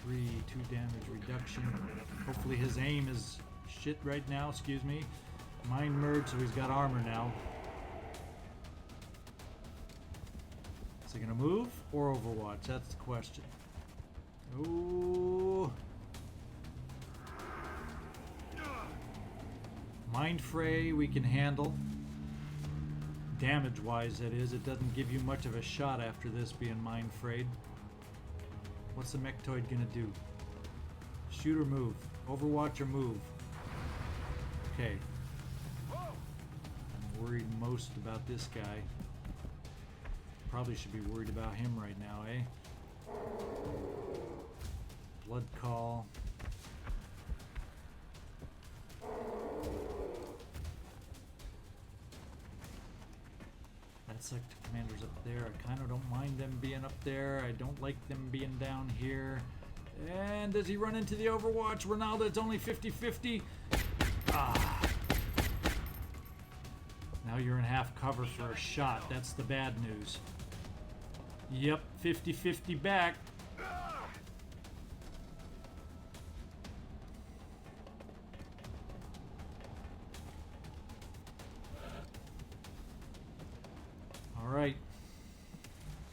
[SPEAKER 1] 3, 2 damage reduction. Hopefully his aim is shit right now, excuse me. Mind merge, so he's got armor now. Is he gonna move or overwatch? That's the question. Ooh. Mind fray we can handle. Damage wise, that is. It doesn't give you much of a shot after this being mind frayed. What's the mechtoid gonna do? Shoot or move? Overwatch or move? Okay. I'm worried most about this guy. Probably should be worried about him right now, eh? Blood call. That sector commander's up there. I kind of don't mind them being up there. I don't like them being down here. And does he run into the Overwatch? Ronaldo, it's only 50-50. Ah. Now you're in half cover for a shot. That's the bad news. Yep, 50-50 back. All right.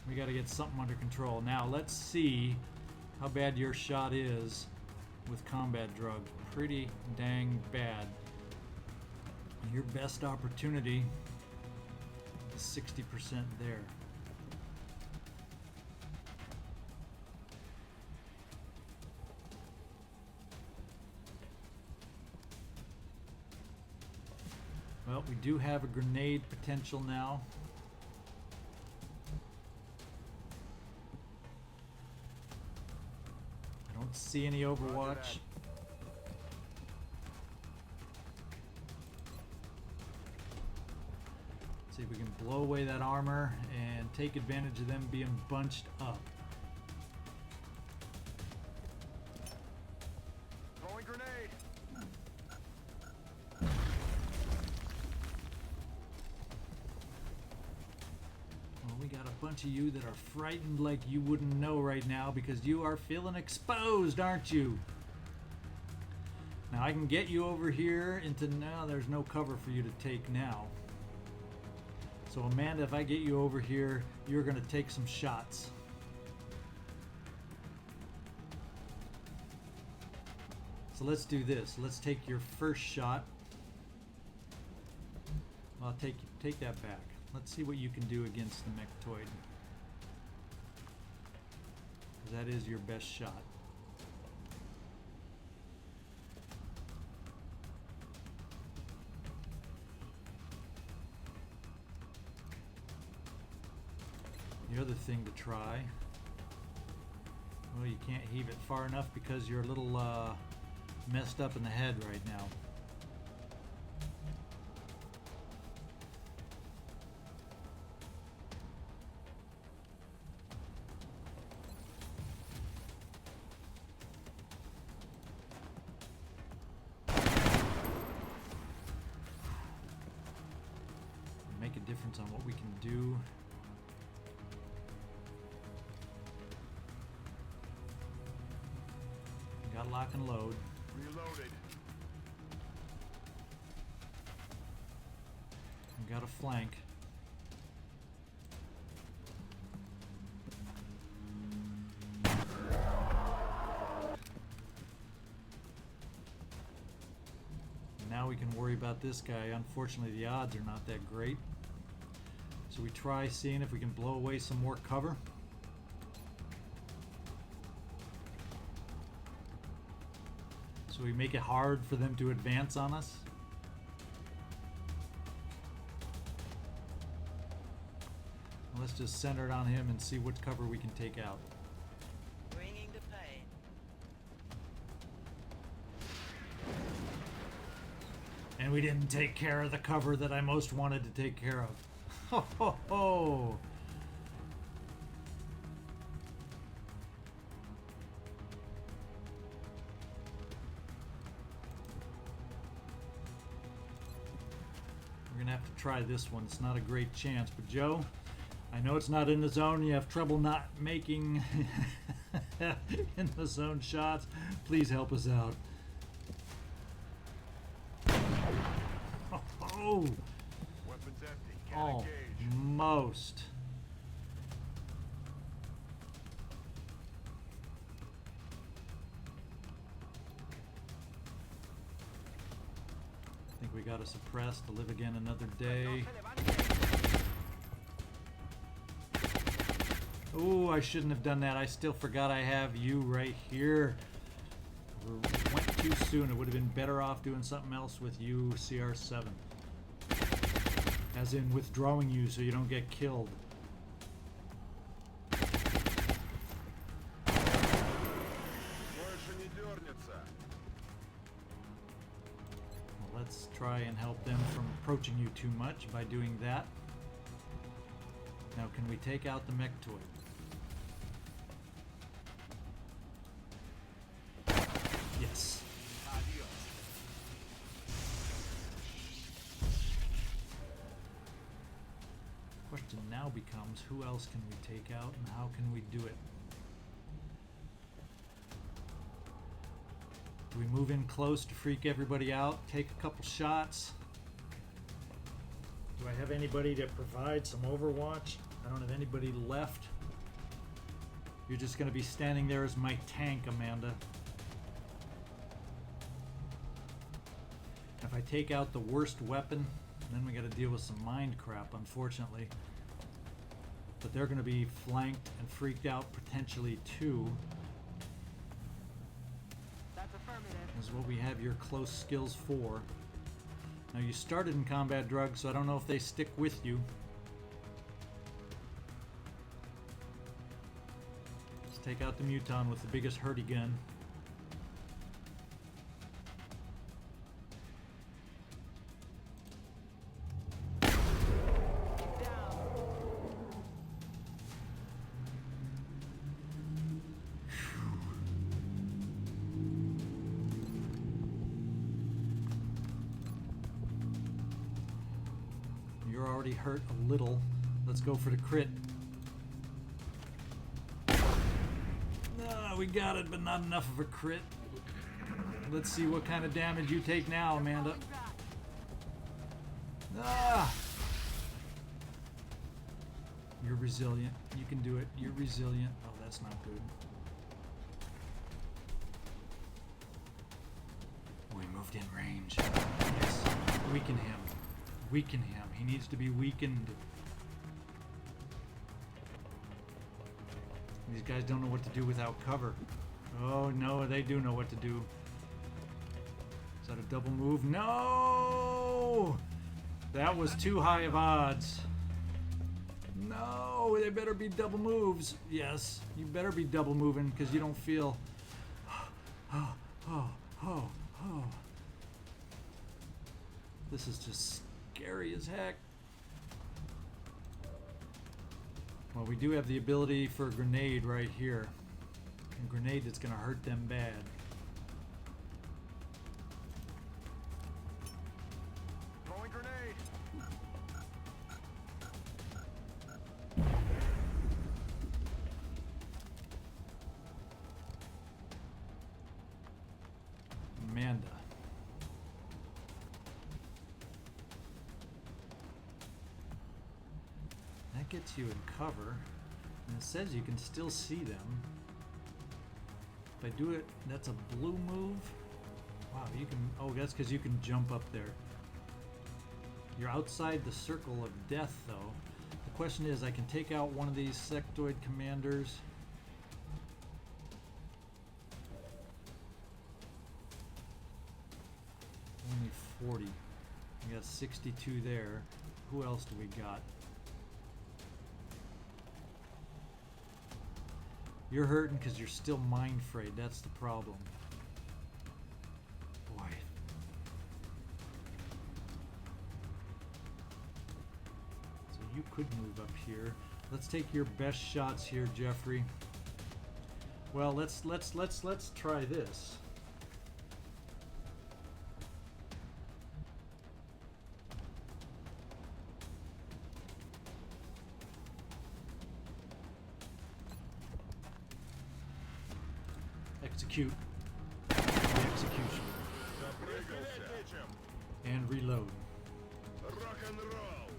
[SPEAKER 1] We got to get something under control. Now let's see how bad your shot is with combat drug. Pretty dang bad. Your best opportunity is 60% there. Well, we do have a grenade potential now. I don't see any Overwatch. See if we can blow away that armor and take advantage of them being bunched up.
[SPEAKER 4] Throwing grenade.
[SPEAKER 1] Well, we got a bunch of you that are frightened like you wouldn't know right now because you are feeling exposed, aren't you? Now I can get you over here into now. There's no cover for you to take now. So Amanda, if I get you over here, you're going to take some shots. So let's do this. Let's take your first shot. I'll take that back. Let's see what you can do against the mechtoid. That is your best shot. The other thing to try, well, you can't heave it far enough because you're a little messed up in the head right now. Make a difference on what we can do. Got lock and load.
[SPEAKER 4] Reloaded.
[SPEAKER 1] We got a flank. Now we can worry about this guy. Unfortunately, the odds are not that great. So we try seeing if we can blow away some more cover. So we make it hard for them to advance on us. Let's just center it on him and see what cover we can take out.
[SPEAKER 5] Bringing the pain.
[SPEAKER 1] And we didn't take care of the cover that I most wanted to take care of. Ho ho ho! We're gonna have to try this one. It's not a great chance, but Joe, I know it's not in the zone. You have trouble not making in the zone shots. Please help us out. Oh,
[SPEAKER 4] Weapons empty. Can't engage.
[SPEAKER 1] almost. I think we got to suppress to live again another day. Oh, I shouldn't have done that. I still forgot I have you right here. We went too soon. It would have been better off doing something else with you, CR7. As in withdrawing you so you don't get killed.
[SPEAKER 4] Больше не дернется.
[SPEAKER 1] Well, let's try and help them from approaching you too much by doing that. Now, can we take out the mech toy? Yes. Question now becomes, who else can we take out and how can we do it? Do we move in close to freak everybody out, take a couple shots? Do I have anybody to provide some overwatch? I don't have anybody left. You're just going to be standing there as my tank, Amanda. If I take out the worst weapon, then we got to deal with some mind crap, unfortunately. But they're going to be flanked and freaked out potentially too.
[SPEAKER 3] That's affirmative.
[SPEAKER 1] Is what we have your close skills for. Now you started in combat drugs, so I don't know if they stick with you. Let's take out the Muton with the biggest hurdy gun. You're already hurt a little. Let's go for the crit. We got it, but not enough of a crit. Let's see what kind of damage you take now, Amanda. Ah! You're resilient. You can do it. You're resilient. Oh, that's not good. We moved in range. Yes. Weaken him. Weaken him. He needs to be weakened. These guys don't know what to do without cover. Oh no, they do know what to do. Is that a double move? No! That was too high of odds. No, they better be double moves. Yes, you better be double moving because you don't feel... This is just scary as heck. Well, we do have the ability for a grenade right here. A grenade that's going to hurt them bad.
[SPEAKER 4] Throwing grenade.
[SPEAKER 1] Amanda. That gets you in cover, and it says you can still see them. If I do it, that's a blue move. Wow, you can, oh, that's because you can jump up there. You're outside the circle of death, though. The question is, I can take out one of these sectoid commanders. 40. We got 62 there. Who else do we got? You're hurting because you're still mind frayed. That's the problem. Boy. So you could move up here. Let's take your best shots here, Jeffrey. Well, let's try this. Execute. Execution. And reload.
[SPEAKER 4] Rock and roll.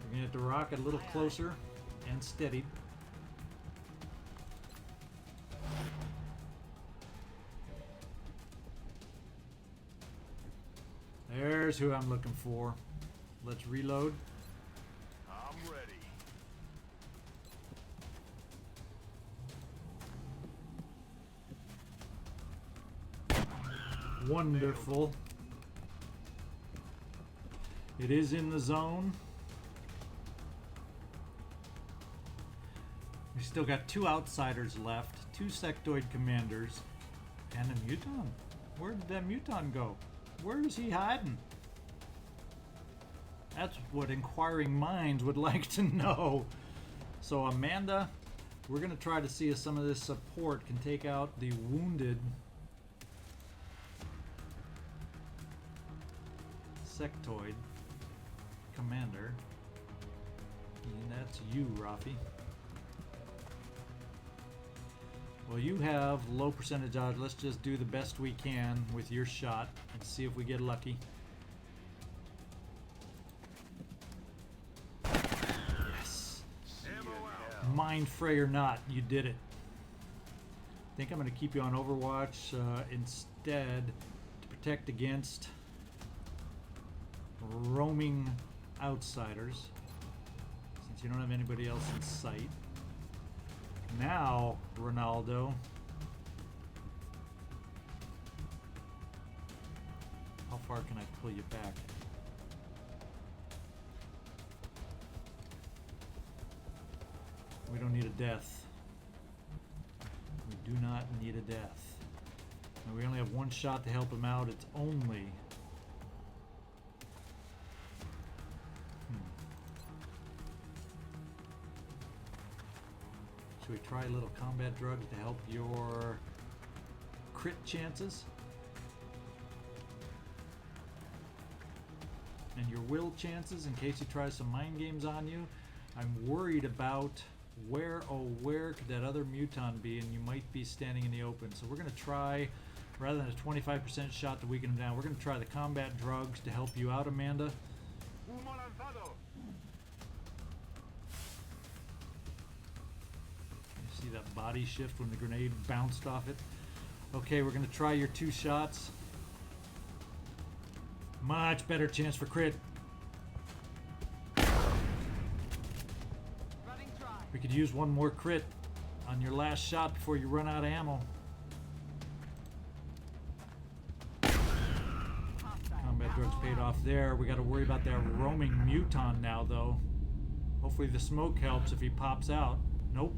[SPEAKER 1] We're gonna have to rock it a little closer and steady. There's who I'm looking for. Let's reload.
[SPEAKER 4] I'm ready.
[SPEAKER 1] Wonderful. It is in the zone. We still got 2 outsiders left, 2 sectoid commanders, and a muton. Where did that muton go? Where is he hiding? That's what inquiring minds would like to know. So Amanda, we're going to try to see if some of this support can take out the wounded sectoid commander. And that's you, Rafi. Well, you have low percentage odds. Let's just do the best we can with your shot and see if we get lucky. Yes. Mind fray or not, you did it. I think I'm going to keep you on Overwatch instead to protect against roaming outsiders, since you don't have anybody else in sight. Now, Ronaldo. How far can I pull you back? We don't need a death. We do not need a death. And we only have 1 shot to help him out. It's only... Should we try a little combat drugs to help your crit chances? And your will chances in case he tries some mind games on you? I'm worried about where could that other muton be, and you might be standing in the open. So we're going to try, rather than a 25% shot to weaken him down, we're going to try the combat drugs to help you out, Amanda. See that body shift when the grenade bounced off it? Okay, we're going to try your 2 shots. Much better chance for crit.
[SPEAKER 3] Running dry.
[SPEAKER 1] We could use 1 more crit on your last shot before you run out of ammo. Combat drugs paid off there. We got to worry about that roaming muton now, though. Hopefully the smoke helps if he pops out. Nope.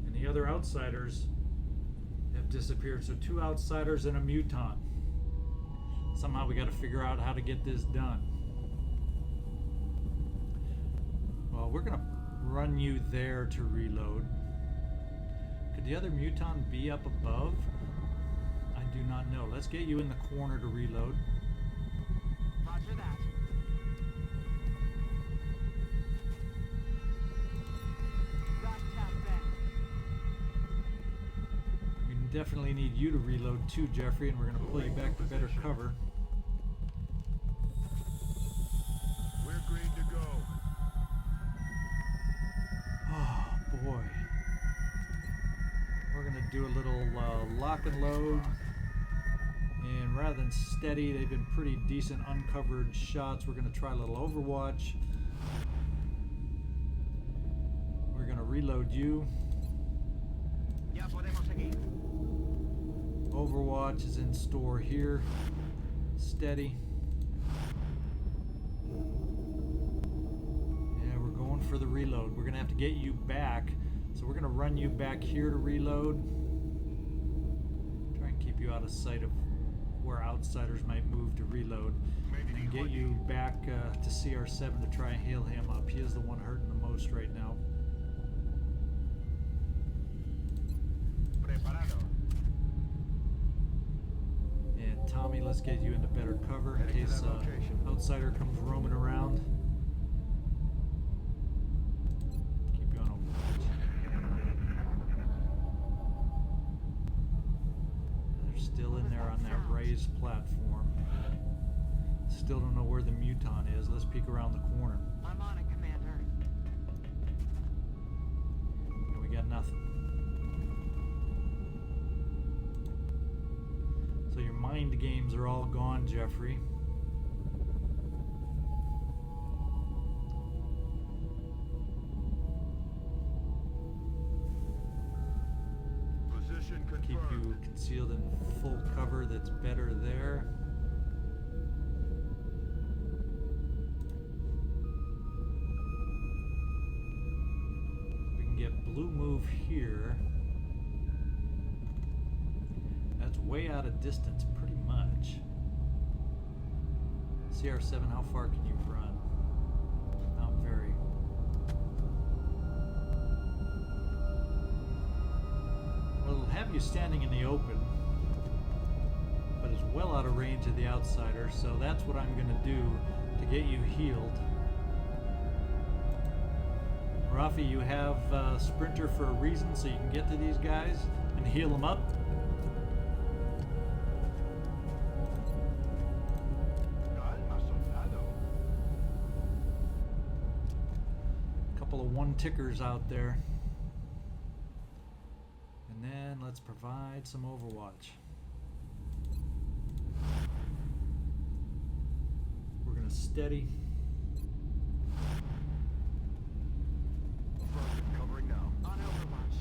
[SPEAKER 1] And the other outsiders have disappeared. So 2 outsiders and a muton. Somehow we got to figure out how to get this done. Well, we're going to run you there to reload. Could the other muton be up above? I do not know. Let's get you in the corner to reload.
[SPEAKER 3] Roger that. Rat tap bang.
[SPEAKER 1] We definitely need you to reload too, Jeffrey, and we're going to pull you back to better cover.
[SPEAKER 4] We're green to go.
[SPEAKER 1] Oh boy. We're going to do a little lock and load. And rather than steady, they've been pretty decent uncovered shots. We're going to try a little Overwatch. We're going to reload you.
[SPEAKER 2] Ya podemos seguir.
[SPEAKER 1] Overwatch is in store here. steady. Yeah, we're going for the reload. We're gonna have to get you back. So we're gonna run you back here to reload. Try and keep you out of sight of where outsiders might move to reload. And get you back to CR7 to try and heal him up. He is the one hurting the most right now.
[SPEAKER 4] Preparado.
[SPEAKER 1] And Tommy, let's get you into better cover in case outsider comes roaming around. Keep you on overwatch. They're still in there on that raised platform. Still don't know where the muton is. Let's peek around the corner.
[SPEAKER 3] I'm on it, Commander.
[SPEAKER 1] And we got nothing. So your mind games are all gone, Jeffrey.
[SPEAKER 4] Position confirmed.
[SPEAKER 1] Keep you concealed in full cover. That's better there. We can get blue move here. That's way out of distance, pretty much. CR7, how far can you run? Not very. Well, it'll have you standing in the open, but it's well out of range of the outsider, so that's what I'm going to do to get you healed. Rafi, you have Sprinter for a reason, so you can get to these guys and heal them up.
[SPEAKER 4] Calma, soldado.
[SPEAKER 1] Couple of one tickers out there. And then let's provide some overwatch. We're gonna steady.
[SPEAKER 4] Affirmative, covering now.
[SPEAKER 3] On Overwatch.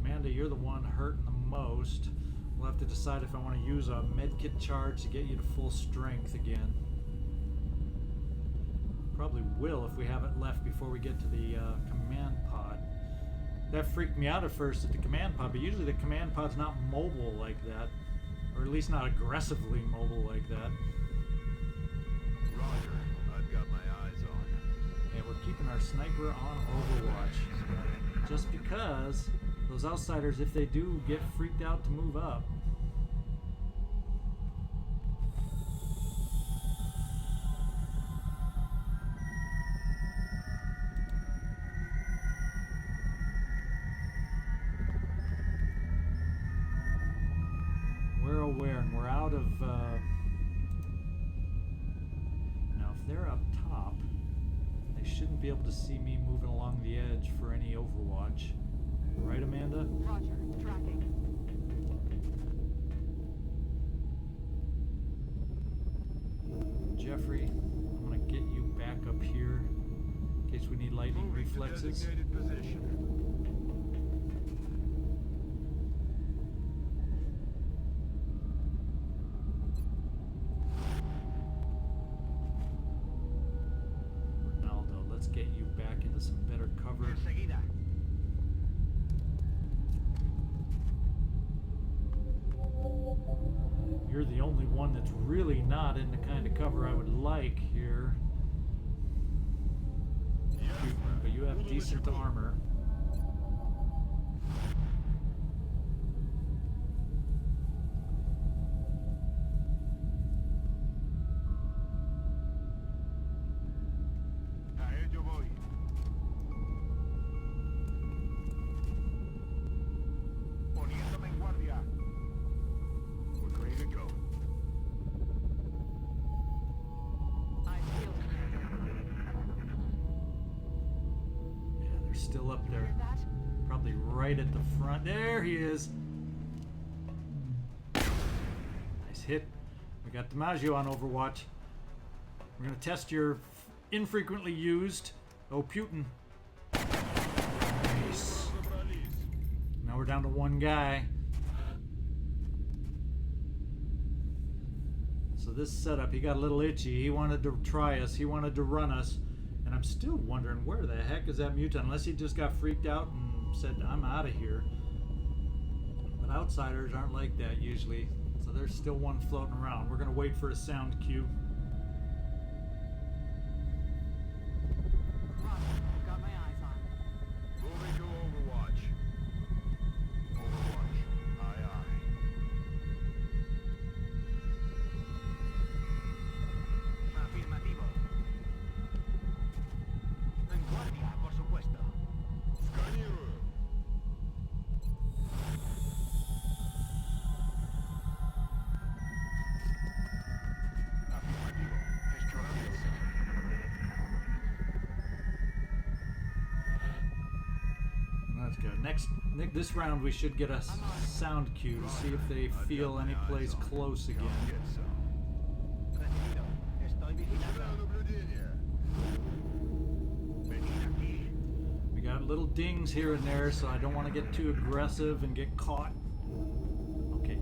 [SPEAKER 1] Amanda, you're the one hurting the most. We'll have to decide if I want to use a medkit charge to get you to full strength again. Probably will if we have it left before we get to the command pod. That freaked me out at first at the command pod, but usually the command pod's not mobile like that. Or at least not aggressively mobile like that.
[SPEAKER 4] Roger. I've got my eyes on.
[SPEAKER 1] And we're keeping our sniper on Overwatch. Just because those outsiders, if they do get freaked out to move up, we're aware and we're out of now if they're up top, they shouldn't be able to see me moving along the edge for any Overwatch. Right, Amanda?
[SPEAKER 3] Roger. Tracking.
[SPEAKER 1] Jeffrey, I'm gonna get you back up here in case we need lightning
[SPEAKER 4] Moving to
[SPEAKER 1] reflexes.
[SPEAKER 4] designated position.
[SPEAKER 1] Ronaldo, let's get you back into some better cover.
[SPEAKER 3] Enseguida.
[SPEAKER 1] You're the only one that's really not in the kind of cover I would like here.
[SPEAKER 4] Yes,
[SPEAKER 1] But you have
[SPEAKER 4] Moving with
[SPEAKER 1] decent
[SPEAKER 4] your move.
[SPEAKER 1] armor.
[SPEAKER 4] A ello voy. Poniéndome en guardia. We're ready to go.
[SPEAKER 3] I feel Commander.
[SPEAKER 1] Yeah, they're still up there.
[SPEAKER 3] Hear that?
[SPEAKER 1] Probably right at the front. There he is. Nice hit. We got Dimaggio on Overwatch. We're going to test your infrequently used. Oh, Putin. Nice. Now we're down to one guy. So this setup, he got a little itchy. He wanted to try us. He wanted to run us. And I'm still wondering, where the heck is that mutant? Unless he just got freaked out and said, I'm out of here. But outsiders aren't like that usually. So there's still one floating around. We're going to wait for a sound cue.
[SPEAKER 3] Roger, got my eyes on.
[SPEAKER 4] Moving to Overwatch. Overwatch. Aye, aye.
[SPEAKER 2] Afirmativo. En guardia, por supuesto.
[SPEAKER 4] Сканирую. Afirmativo. Gestionamiento.
[SPEAKER 1] That's good. This round we should get a sound cue to see if they feel any place close again.
[SPEAKER 4] Get some.
[SPEAKER 2] Recibido. Estoy vigilando.
[SPEAKER 4] Начинаю наблюдение.
[SPEAKER 2] Venid aquí.
[SPEAKER 1] We got little dings here and there, so I don't want to get too aggressive and get caught. Okay,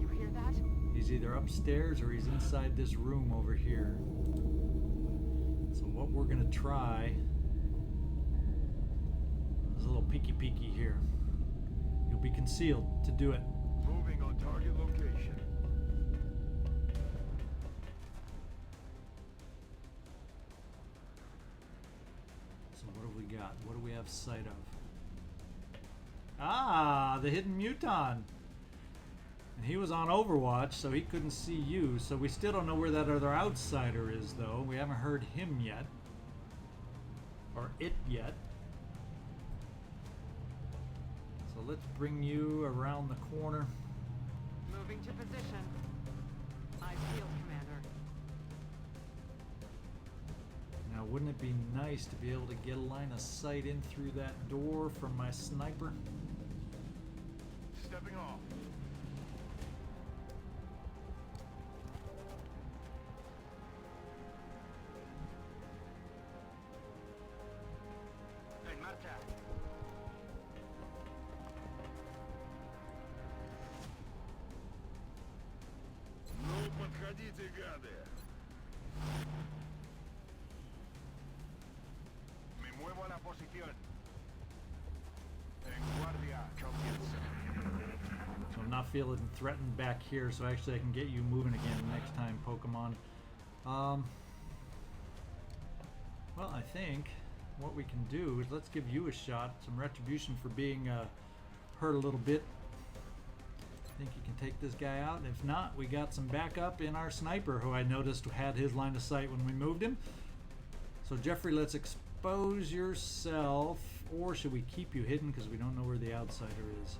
[SPEAKER 3] You hear that?
[SPEAKER 1] he's either upstairs or he's inside this room over here. So what we're gonna try is a little peeky here. You'll be concealed to do it.
[SPEAKER 4] Moving on target location.
[SPEAKER 1] So what have we got? What do we have sight of? Ah, the hidden muton. And he was on Overwatch, so he couldn't see you. So we still don't know where that other outsider is, though. We haven't heard him yet. Or it yet. So let's bring you around the corner.
[SPEAKER 3] Moving to position. Eyes peeled, Commander.
[SPEAKER 1] Now, wouldn't it be nice to be able to get a line of sight in through that door from my sniper?
[SPEAKER 4] Stepping off.
[SPEAKER 2] En marcha.
[SPEAKER 4] Ну, подходите, гады.
[SPEAKER 2] Me muevo a la posición.
[SPEAKER 4] En guardia. Comienza.
[SPEAKER 1] So I'm not feeling threatened back here, so actually I can get you moving again next time, Pokemon. Well, I think what we can do is let's give you a shot, some retribution for being hurt a little bit. Think you can take this guy out? If not, we got some backup in our sniper, who I noticed had his line of sight when we moved him. So Jeffrey, let's expose yourself, or should we keep you hidden because we don't know where the outsider is?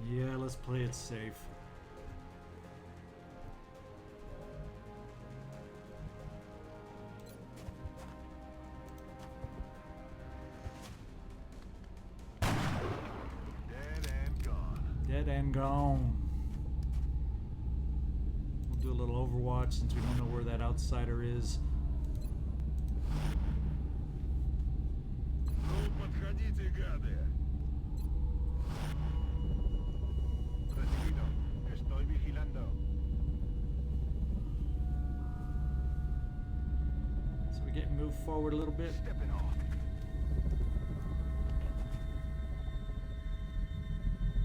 [SPEAKER 1] Yeah, let's play it safe.
[SPEAKER 4] Dead and gone.
[SPEAKER 1] Dead and gone. We'll do a little Overwatch since we don't know where that outsider is.
[SPEAKER 4] Ну, подходите, гады.
[SPEAKER 2] Recibido. Estoy vigilando.
[SPEAKER 1] So we get moved forward a little bit.
[SPEAKER 2] Stepping off.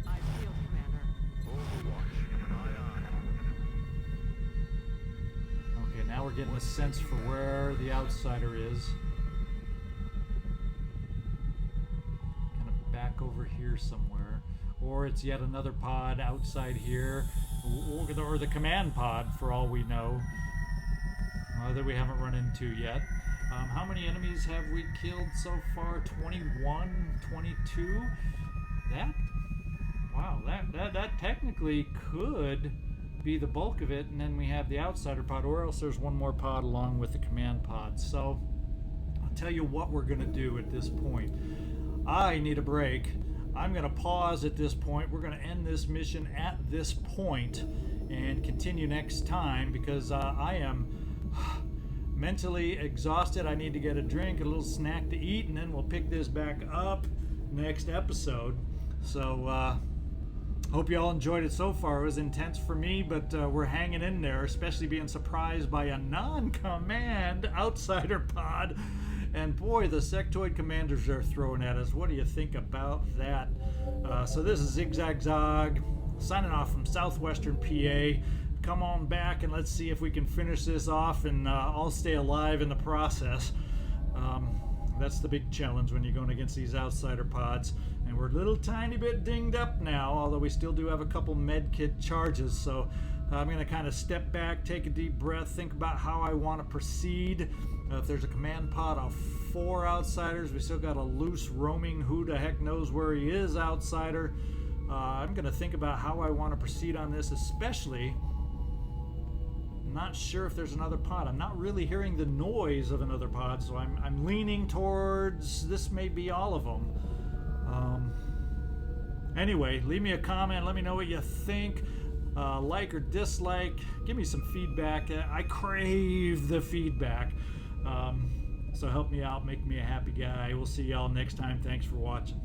[SPEAKER 3] Eyes peeled, Commander.
[SPEAKER 4] Overwatch. Aye, aye.
[SPEAKER 1] Okay, now we're getting a sense for where the outsider is. Kind of back over here somewhere. Or it's yet another pod outside here. Or the command pod, for all we know. That we haven't run into yet. How many enemies have we killed so far? 21? 22? Wow, that technically could be the bulk of it, and then we have the outsider pod, or else there's one more pod along with the command pod. So I'll tell you what we're going to do at this point. I need a break. I'm going to pause at this point. We're going to end this mission at this point and continue next time, because I am mentally exhausted. I need to get a drink, a little snack to eat, and then we'll pick this back up next episode. So Hope you all enjoyed it so far. It was intense for me, but we're hanging in there, especially being surprised by a non-command outsider pod. And boy, the sectoid commanders are throwing at us. What do you think about that? So this is ZigZagZog, signing off from southwestern PA. Come on back and let's see if we can finish this off and all stay alive in the process. That's the big challenge when you're going against these outsider pods. And we're a little tiny bit dinged up now, although we still do have a couple med kit charges. So I'm going to kind of step back, take a deep breath, think about how I want to proceed. If there's a command pod of 4 outsiders, we still got a loose roaming who the heck knows where he is outsider. I'm going to think about how I want to proceed on this, especially not sure if there's another pod. I'm not really hearing the noise of another pod, so I'm leaning towards this may be all of them. Anyway, leave me a comment. Let me know what you think. Like or dislike. Give me some feedback. I crave the feedback. So help me out. Make me a happy guy. We'll see y'all next time. Thanks for watching.